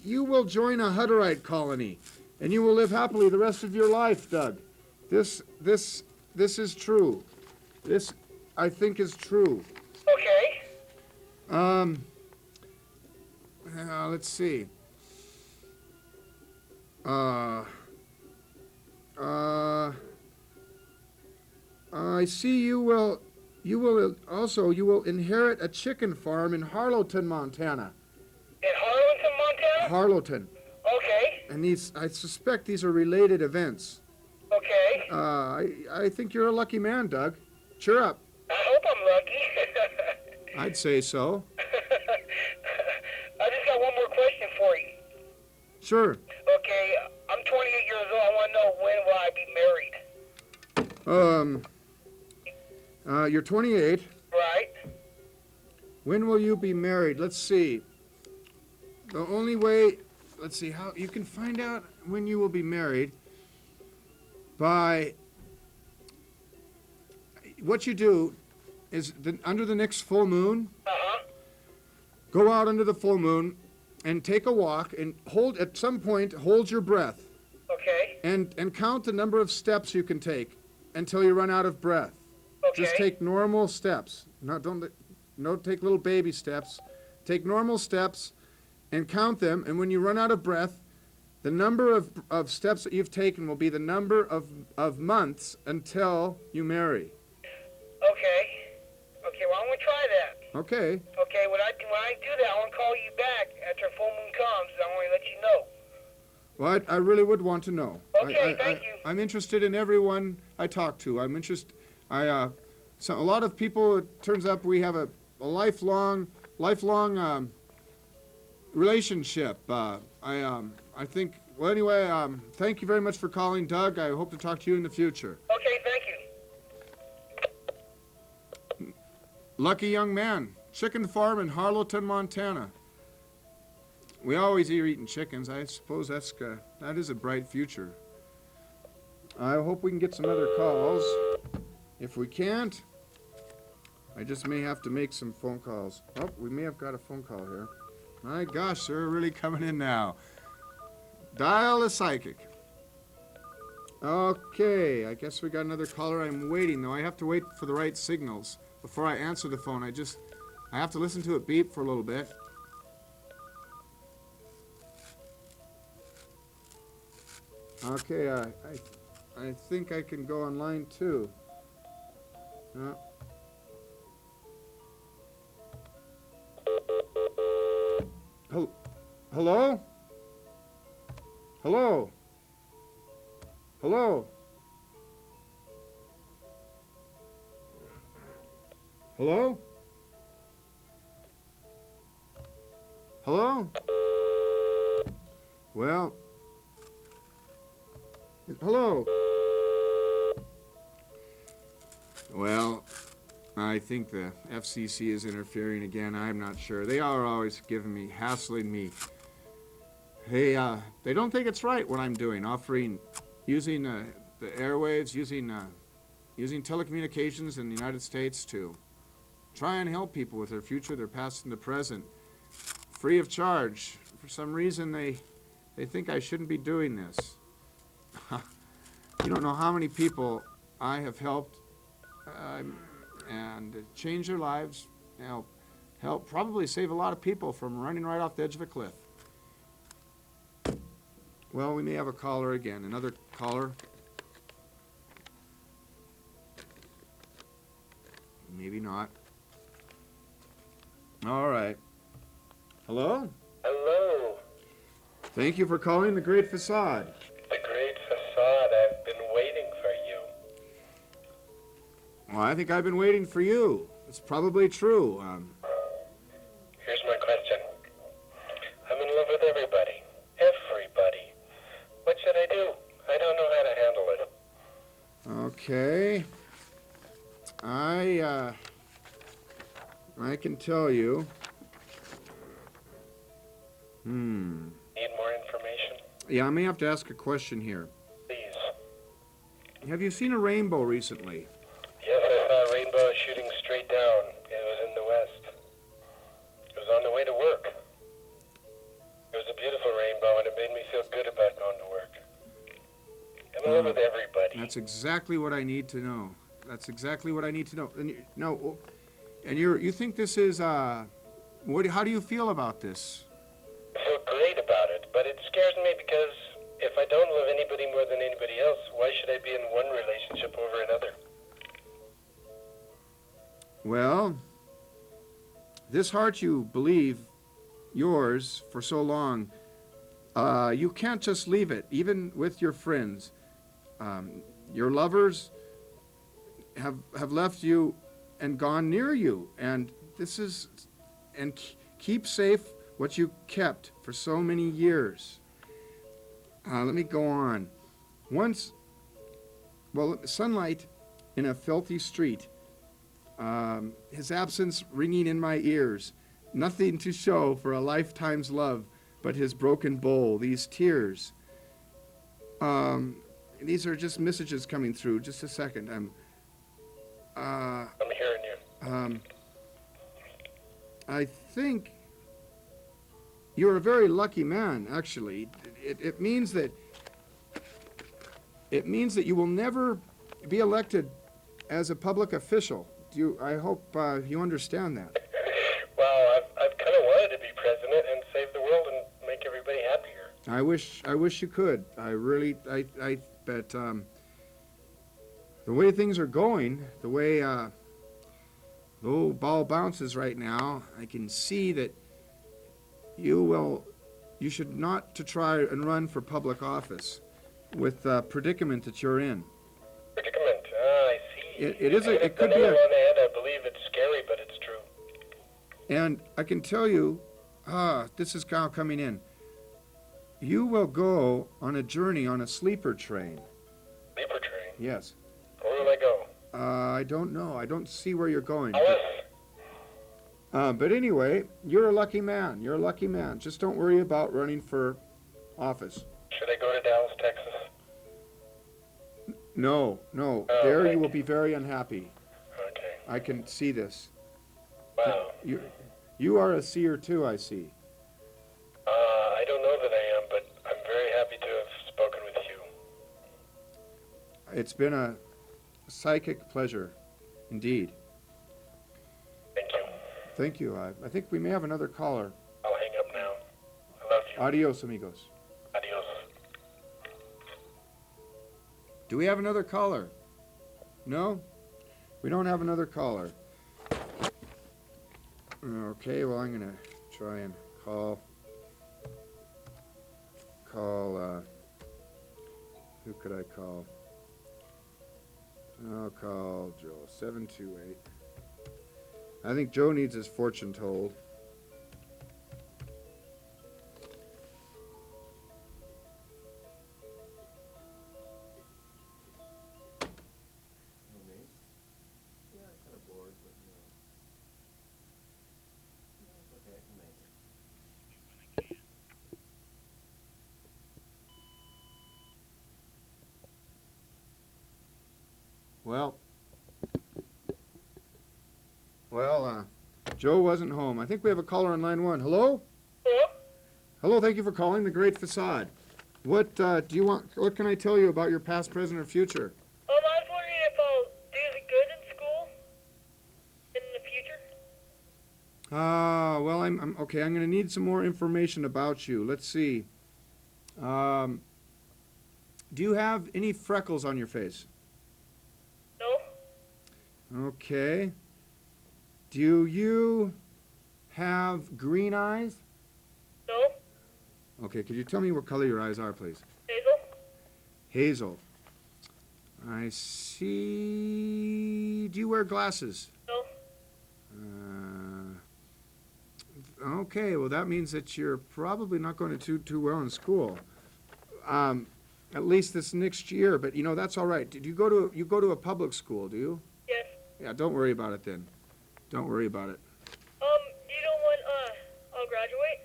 you will join a Hutterite colony, and you will live happily the rest of your life, Doug. This is true. This, I think, is true. Okay. Let's see. I see you will inherit a chicken farm in Harlowton, Montana. In Harlowton, Montana? Harlowton. Okay. And I suspect these are related events. Okay. I think you're a lucky man, Doug. Cheer up. I hope I'm lucky. I'd say so. I just got one more question for you. Sure. Okay, I'm 28 years old. I want to know, when will I be married? You're 28. Right. When will you be married? Let's see. The only way, let's see, how you can find out when you will be married by what you do is under the next full moon, go out under the full moon and take a walk and at some point hold your breath. Okay. And count the number of steps you can take until you run out of breath. Okay. Just take normal steps. Don't take little baby steps. Take normal steps and count them, and when you run out of breath, the number of steps that you've taken will be the number of months until you marry. Okay. Okay, well, I'm going to try that. Okay. Okay, when I do that, I want to call you back after full moon comes. I want to let you know. Well, I really would want to know. Okay, thank you. I'm interested in everyone I talk to. So a lot of people, it turns out we have a lifelong relationship. I think, well, anyway, thank you very much for calling, Doug. I hope to talk to you in the future. Okay, thank you. Lucky young man. Chicken farm in Harlowton, Montana. We always are eating chickens. I suppose that is a bright future. I hope we can get some other calls. If we can't, I just may have to make some phone calls. Oh, we may have got a phone call here. My gosh, they're really coming in now. Dial a Psychic. Okay, I guess we got another caller. I'm waiting, though. I have to wait for the right signals before I answer the phone. I have to listen to it beep for a little bit. Okay, I think I can go on line 2. Hello? Hello? Hello? Hello? Hello? Well, hello? Well, I think the FCC is interfering again. I'm not sure. They are always hassling me. Hey, they don't think it's right what I'm doing, using the airwaves, using using telecommunications in the United States to try and help people with their future, their past, and their present, free of charge. For some reason, they think I shouldn't be doing this. You don't know how many people I have helped and change their lives, help probably save a lot of people from running right off the edge of a cliff. Well, we may have a caller again. Another caller. Maybe not. All right. Hello? Hello. Thank you for calling the Great Facade. The Great Facade. I've been waiting for you. Well, I think I've been waiting for you. It's probably true. Here's my question. I'm in love with everybody. Everybody. What should I do? I don't know how to handle it. Okay. I can tell you. Need more information? Yeah, I may have to ask a question here. Please. Have you seen a rainbow recently? Yes, I saw a rainbow shooting straight down. It was in the west. It was on the way to work. It was a beautiful rainbow, and it made me feel good about going to work. I'm in love with everybody. That's exactly what I need to know. That's exactly what I need to know. And you think this is how do you feel about this? I feel great about it, but it scares me because if I don't love anybody more than anybody else, why should I be in one relationship over another? Well, this heart you believe yours for so long, you can't just leave it, even with your friends. Your lovers have left you and gone near you, and keep safe what you kept for so many years. Let me go on. Sunlight in a filthy street, his absence ringing in my ears, nothing to show for a lifetime's love but his broken bowl, these tears. These are just messages coming through. Just a second. I'm hearing you. I think you're a very lucky man, actually. It means that you will never be elected as a public official. I hope you understand that. Well, I've kind of wanted to be president and save the world and make everybody happier. I wish you could. But the way things are going, the way the old ball bounces right now, I can see that you should not to try and run for public office with the predicament that you're in. Predicament? I see. It could be another one ahead. I believe it's scary, but it's true. And I can tell you, this is now coming in. You will go on a journey on a sleeper train. Sleeper train? Yes. Where will I go? I don't know. I don't see where you're going. Alice? But anyway, you're a lucky man. You're a lucky man. Just don't worry about running for office. Should I go to Dallas, Texas? No. There you will be very unhappy. Okay. I can see this. Wow. You are a seer too, I see. I don't know that I am, but I'm very happy to have spoken with you. It's been a psychic pleasure, indeed. Thank you. Thank you. I think we may have another caller. I'll hang up now. I love you. Adios, amigos. Adios. Do we have another caller? No? We don't have another caller. Okay, well, I'm going to try and call, who could I call? I'll call Joe, 728. I think Joe needs his fortune told. Well, Joe wasn't home. I think we have a caller on line 1. Hello? Hello? Hello, thank you for calling The Great Facade. What do you want? What can I tell you about your past, present, or future? I was wondering if I'll do good in school in the future. Well, I'm okay. I'm going to need some more information about you. Let's see. Do you have any freckles on your face? No? Okay. Do you have green eyes? No? Okay, could you tell me what color your eyes are, please? Hazel? Hazel. I see. Do you wear glasses? No? Okay, well, that means that you're probably not going to do too well in school. At least this next year, but you know, that's all right. Did you go to a public school, do you? Yes. Yeah, don't worry about it then. Don't worry about it. Do you know when, I'll graduate?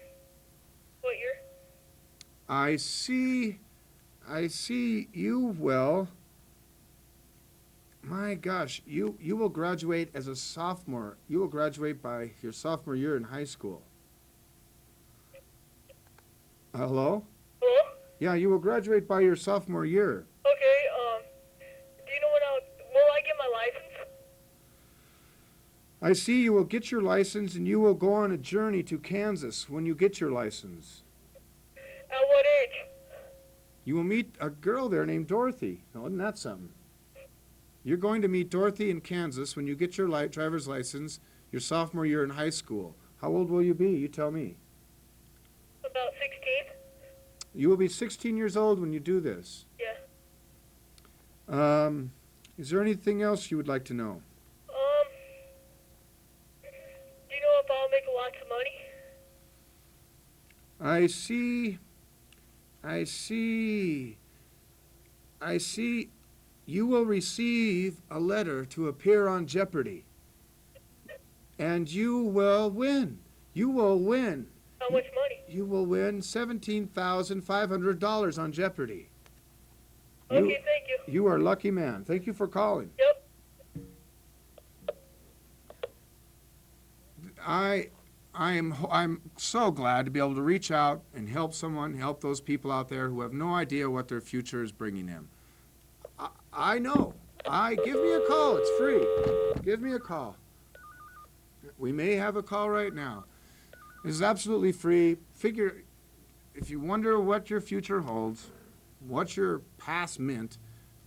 What year? I see you, well, my gosh, you will graduate as a sophomore. You will graduate by your sophomore year in high school. Hello? Hello? Yeah, you will graduate by your sophomore year. Okay, do you know when will I get my license? I see you will get your license and you will go on a journey to Kansas when you get your license. At what age? You will meet a girl there named Dorothy. Now, isn't that something? You're going to meet Dorothy in Kansas when you get your driver's license your sophomore year in high school. How old will you be? You tell me. About 16? You will be 16 years old when you do this. Yeah. Is there anything else you would like to know? Do you know if I'll make lots of money? I see. You will receive a letter to appear on Jeopardy. And you will win. You will win. How much money? You will win $17,500 on Jeopardy. Okay, thank you. You are a lucky man. Thank you for calling. Yep. I'm so glad to be able to reach out and help those people out there who have no idea what their future is bringing them. I know. Give me a call. It's free. Give me a call. We may have a call right now. This is absolutely free. Figure, if you wonder what your future holds, what your past meant,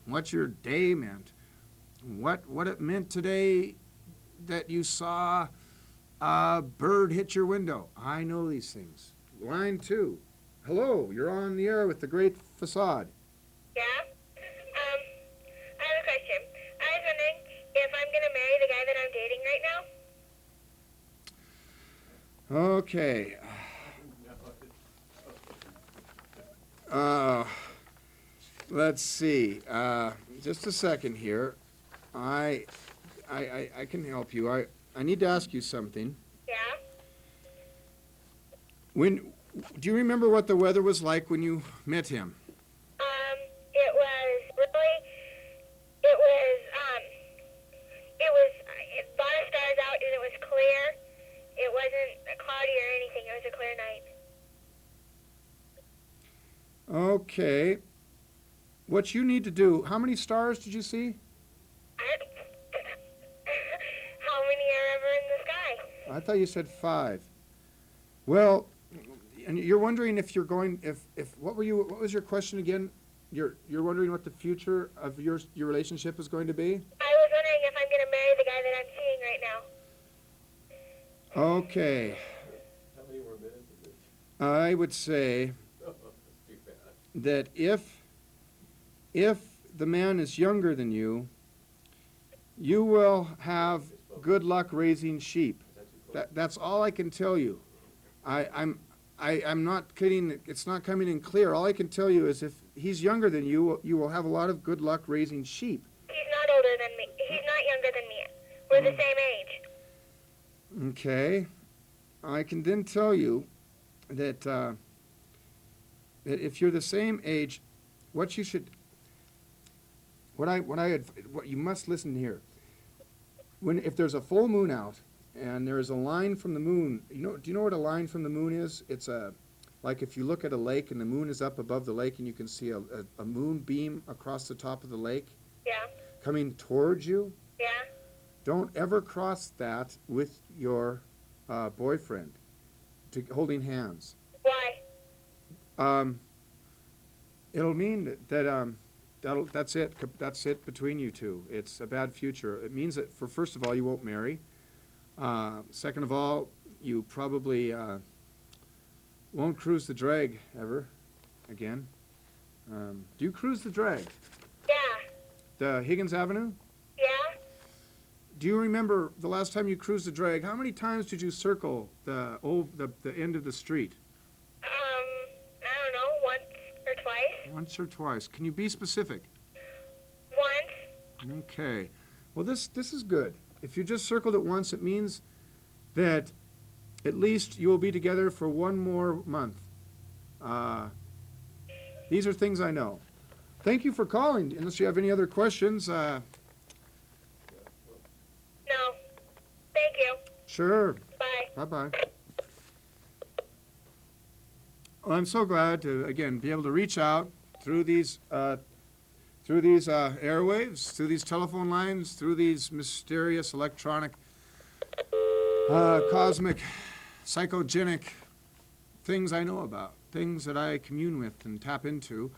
what your day meant, what it meant today that you saw a bird hit your window. I know these things. Line 2. Hello, you're on the air with The Great Facade. Yeah? I have a question. I was wondering if I'm going to marry the guy that I'm dating right now. Okay. Let's see. Just a second here. I can help you. I need to ask you something. Yeah? Do you remember what the weather was like when you met him? It was a lot of stars out and it was clear. It wasn't cloudy or anything. It was a clear night. Okay. What you need to do, how many stars did you see? How many are ever in the sky? I thought you said 5. Well, and you're wondering if you're going, what was your question again? You're wondering what the future of your relationship is going to be? I was wondering if I'm going to marry the guy that I'm seeing right now. Okay. How many more minutes is it? I would say That's too bad. that if the man is younger than you, you will have good luck raising sheep. That's all I can tell you. I'm not kidding. It's not coming in clear. All I can tell you is if he's younger than you, you will have a lot of good luck raising sheep. He's not older than me. He's not younger than me. We're the same age. Okay. I can then tell you that that if you're the same age, what you must listen here. If there's a full moon out and there is a line from the moon. Do you know what a line from the moon is? It's like if you look at a lake and the moon is up above the lake and you can see a moon beam across the top of the lake. Yeah. Coming towards you. Yeah. Don't ever cross that with your boyfriend, holding hands. Why? It'll mean that that's it. That's it between you two. It's a bad future. It means that, first of all, you won't marry. Second of all, you probably won't cruise the drag ever again. Do you cruise the drag? Yeah. The Higgins Avenue? Yeah. Do you remember the last time you cruised the drag? How many times did you circle the end of the street? I don't know, once or twice. Once or twice. Can you be specific? Once. Okay. Well, this is good. If you just circled it once, it means that at least you will be together for one more month. These are things I know. Thank you for calling. Unless you have any other questions. No. Thank you. Sure. Bye. Bye-bye. Well, I'm so glad to, again, be able to reach out through these airwaves, through these telephone lines, through these mysterious electronic, cosmic, psychogenic things I know about, things that I commune with and tap into.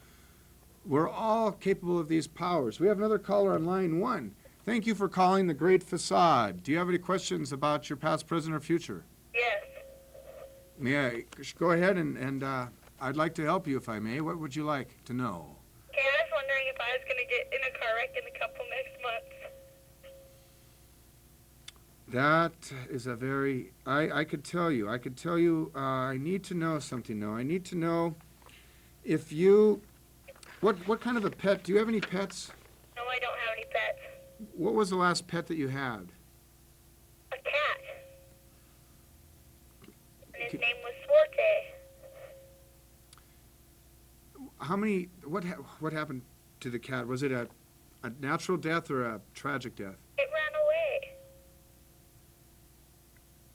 We're all capable of these powers. We have another caller on line 1. Thank you for calling The Great Facade. Do you have any questions about your past, present, or future? Yes. May I go ahead and I'd like to help you if I may. What would you like to know? Okay, I was wondering if I was going to get in a car wreck in a couple next months. That is a very, I could tell you, I need to know something though. I need to know if you, what kind of a pet, do you have any pets? No, I don't have any pets. What was the last pet that you had? A cat. And his name was Swarty. What happened to the cat? Was it a natural death or a tragic death? It ran away.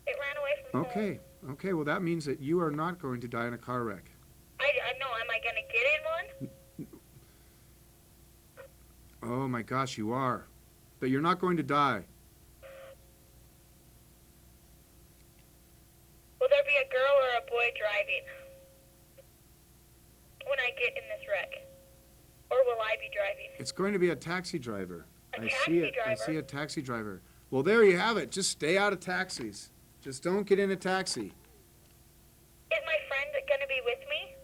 It ran away from home. Okay, well that means that you are not going to die in a car wreck. I know, am I going to get in one? Oh my gosh, you are. But you're not going to die. Will there be a girl or a boy driving when I get in this wreck? Or will I be driving? It's going to be a taxi driver. A I taxi see it. driver? I see a taxi driver. Well, there you have it. Just stay out of taxis. Just don't get in a taxi. Is my friend going to be with me?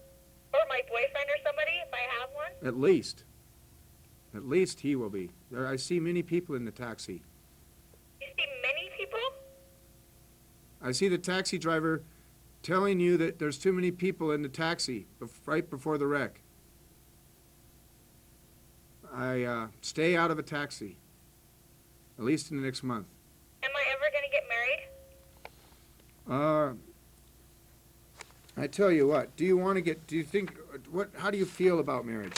Or my boyfriend or somebody if I have one? At least. At least he will be. I see many people in the taxi. You see many people? I see the taxi driver telling you that there's too many people in the taxi right before the wreck. Stay out of a taxi. At least in the next month. Am I ever going to get married? I tell you what, how do you feel about marriage?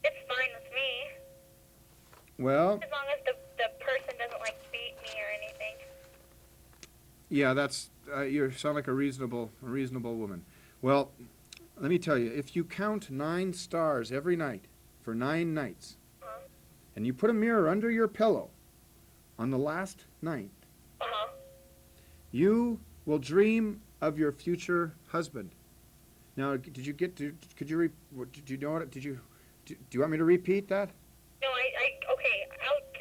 It's fine with me. Well, As long as the person doesn't, like, beat me or anything. yeah, you sound like a reasonable woman. Well, let me tell you, if you count 9 stars every night for 9 nights, and you put a mirror under your pillow on the last night, you will dream of your future husband. Now, do you want me to repeat that? No, okay,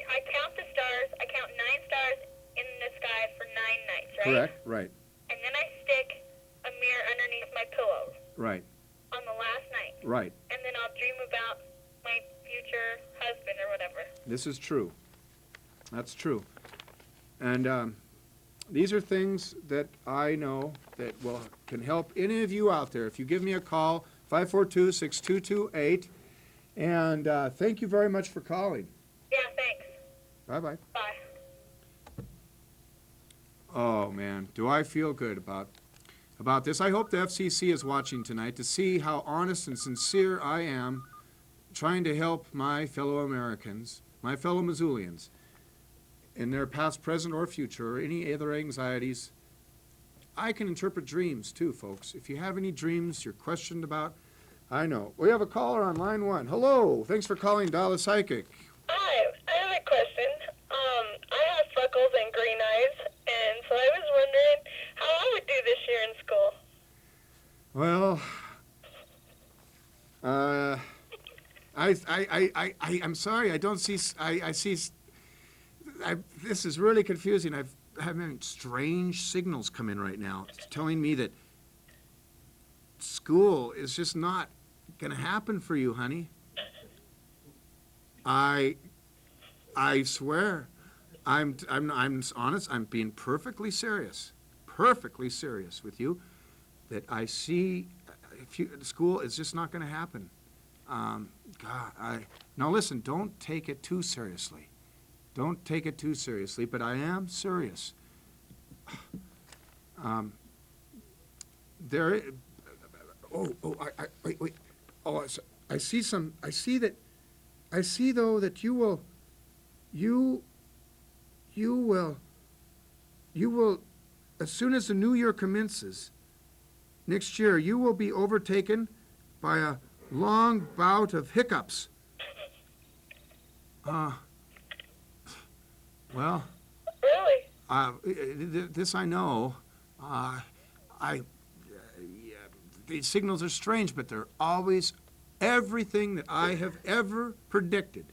I count the stars. I count 9 stars in the sky for 9 nights, right? Correct, right, And then I stick a mirror underneath my pillow right, on the last night. right. And then I'll dream about my future husband or whatever. This is true. That's true. And these are things that I know that can help any of you out there. If you give me a call, 542-6228. And thank you very much for calling. Yeah, thanks. Bye-bye. Bye. Oh, man, do I feel good about this. I hope the FCC is watching tonight to see how honest and sincere I am trying to help my fellow Americans, my fellow Missoulians. in their past, present, or future, or any other anxieties. I can interpret dreams too, folks. If you have any dreams you're questioned about, I know. We have a caller on line 1. Hello. Thanks for calling Dallas Psychic. Hi, I have a question. I have freckles and green eyes, and so I was wondering how I would do this year in school. Well, I'm sorry. I don't see. I see. This is really confusing. I'm having strange signals come in right now, telling me that school is just not going to happen for you, honey. I swear, I'm honest. I'm being perfectly serious with you. That I see, school is just not going to happen. Now listen. Don't take it too seriously. Don't take it too seriously. But I am serious. Wait. Oh, I see some. I see though that you will, as soon as the new year commences, next year, you will be overtaken by a long bout of hiccups. Well. Really? This I know. These signals are strange, but they're always, everything that I have ever predicted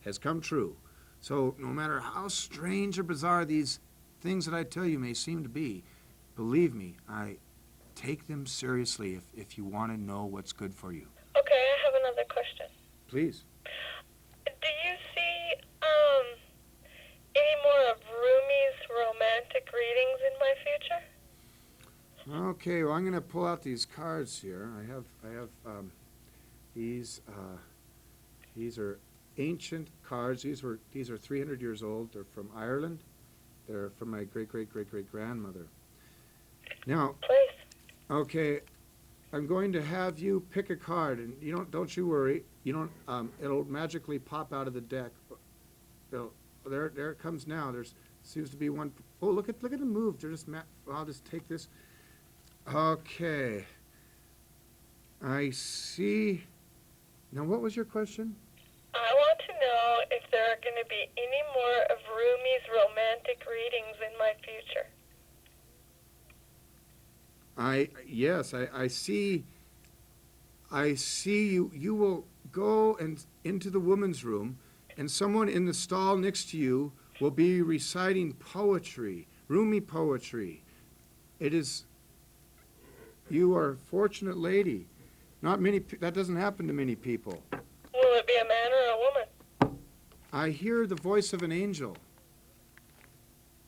has come true. So no matter how strange or bizarre these things that I tell you may seem to be, believe me, I take them seriously if you want to know what's good for you. Okay, I have another question. Please. Do you see any more of Rumi's romantic readings in my future? Okay, well, I'm going to pull out these cards here. I have these are ancient cards. These are 300 years old. They're from Ireland. They're from my great-great-great-great-grandmother. Now, Please. okay, I'm going to have you pick a card, and don't you worry. It'll magically pop out of the deck. There it comes now. There seems to be one. Oh, look at them move. They're just. I'll just take this. Okay. I see. Now, what was your question? I want to know if there are going to be any more of Rumi's romantic readings in my future. Yes, I see. I see you. You will go into the woman's room, and someone in the stall next to you will be reciting poetry, Rumi poetry. It is. You are a fortunate lady. That doesn't happen to many people. Will it be a man or a woman? I hear the voice of an angel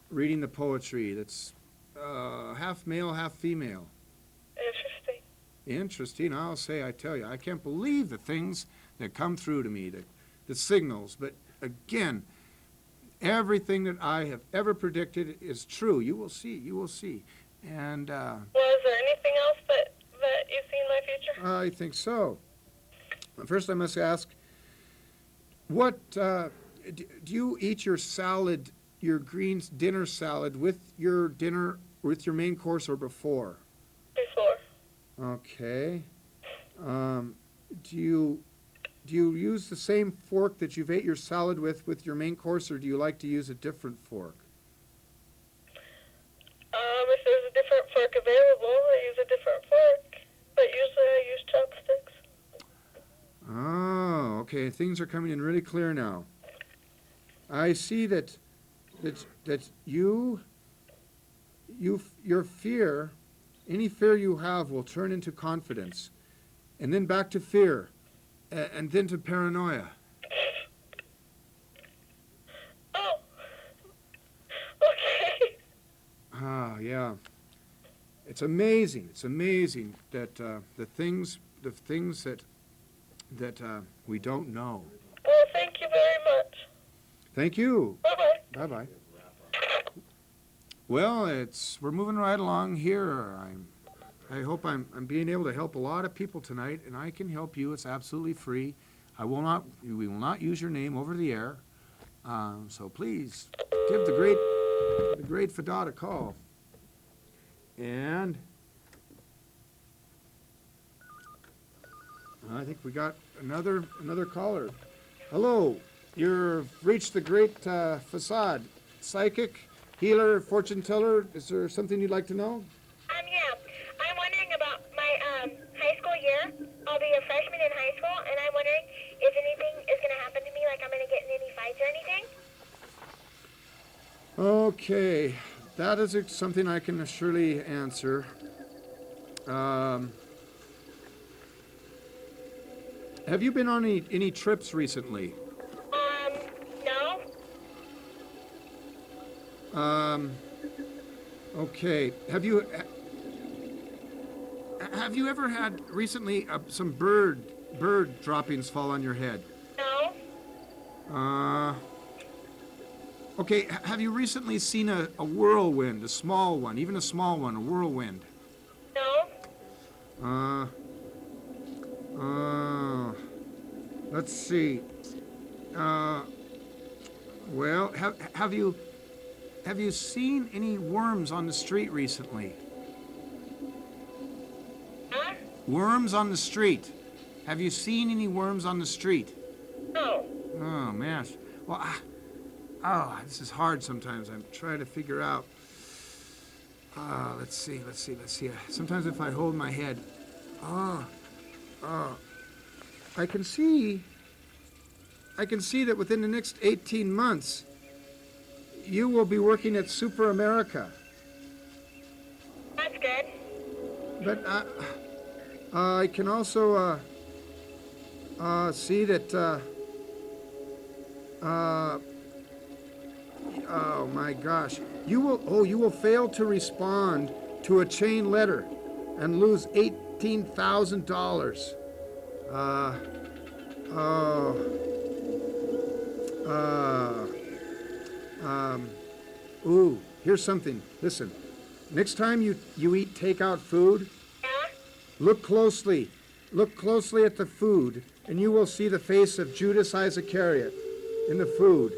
reading the poetry. That's half male, half female. Interesting. Interesting. I tell you, I can't believe the things that come through to me, the signals. But again, everything that I have ever predicted is true. You will see. And well, is there anything else that you see in my future? I think so. First, I must ask, what do you eat your salad, your greens dinner salad with your main course or before? Before. Okay. Do you use the same fork that you've ate your salad with your main course, or do you like to use a different fork? If there's a different fork available, I use a different fork. But usually I use chopsticks. Oh, okay. Things are coming in really clear now. I see that your fear, any fear you have, will turn into confidence, and then back to fear, and then to paranoia. Oh. Okay. Ah, yeah. It's amazing. It's amazing that the things that we don't know. Well, thank you very much. Thank you. Bye-bye. Bye-bye. Well, we're moving right along here. I hope I'm being able to help a lot of people tonight, and I can help you. It's absolutely free. We will not use your name over the air. So please give the great Fadad a call. And I think we got another caller. Hello, you've reached the great Facade, psychic, healer, fortune teller. Is there something you'd like to know? Yeah. I'm wondering about my high school year. I'll be a freshman in high school, and I'm wondering if anything is going to happen to me, like I'm going to get in any fights or anything. Okay, that is something I can surely answer. Have you been on any trips recently? No. Okay. Have you ever had recently some bird droppings fall on your head? No. Okay. Have you recently seen a whirlwind, a small one, even a small one, a whirlwind? No. Let's see. Well, have you seen any worms on the street recently? Huh? Worms on the street. Have you seen any worms on the street? No. Oh, man. Well, this is hard sometimes. I'm trying to figure out. Let's see. Sometimes if I hold my head, I can see that within the next 18 months, you will be working at Super America. That's good. But I can also see that, oh my gosh, you will fail to respond to a chain letter and lose $18,000. Here's something. Listen, next time you eat takeout food, look closely at the food, and you will see the face of Judas Iscariot in the food.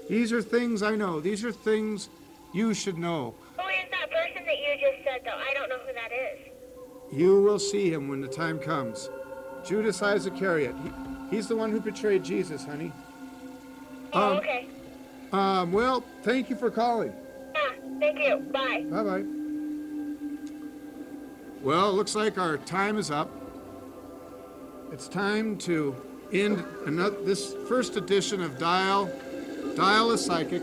These are things I know. These are things you should know. Who is that person that you just said, though? I don't know who that is. You will see him when the time comes. Judas Iscariot. He's the one who betrayed Jesus, honey. Oh, okay. Well, thank you for calling. Yeah, thank you. Bye. Bye-bye. Well, it looks like our time is up. It's time to end this first edition of Dial a Psychic.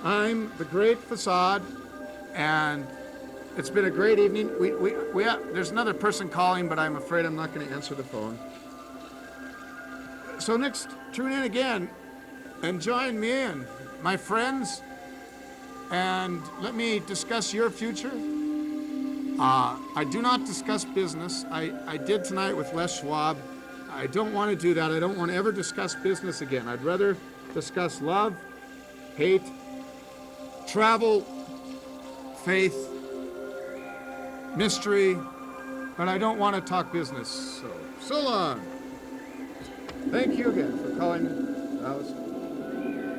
I'm the Great Facade, and it's been a great evening. There's another person calling, but I'm afraid I'm not going to answer the phone. So next, tune in again and join me in, my friends, and let me discuss your future. I do not discuss business. I did tonight with Les Schwab. I don't want to do that. I don't want to ever discuss business again. I'd rather discuss love, hate, travel, faith, mystery, but I don't want to talk business. So long. Thank you again for calling Alice.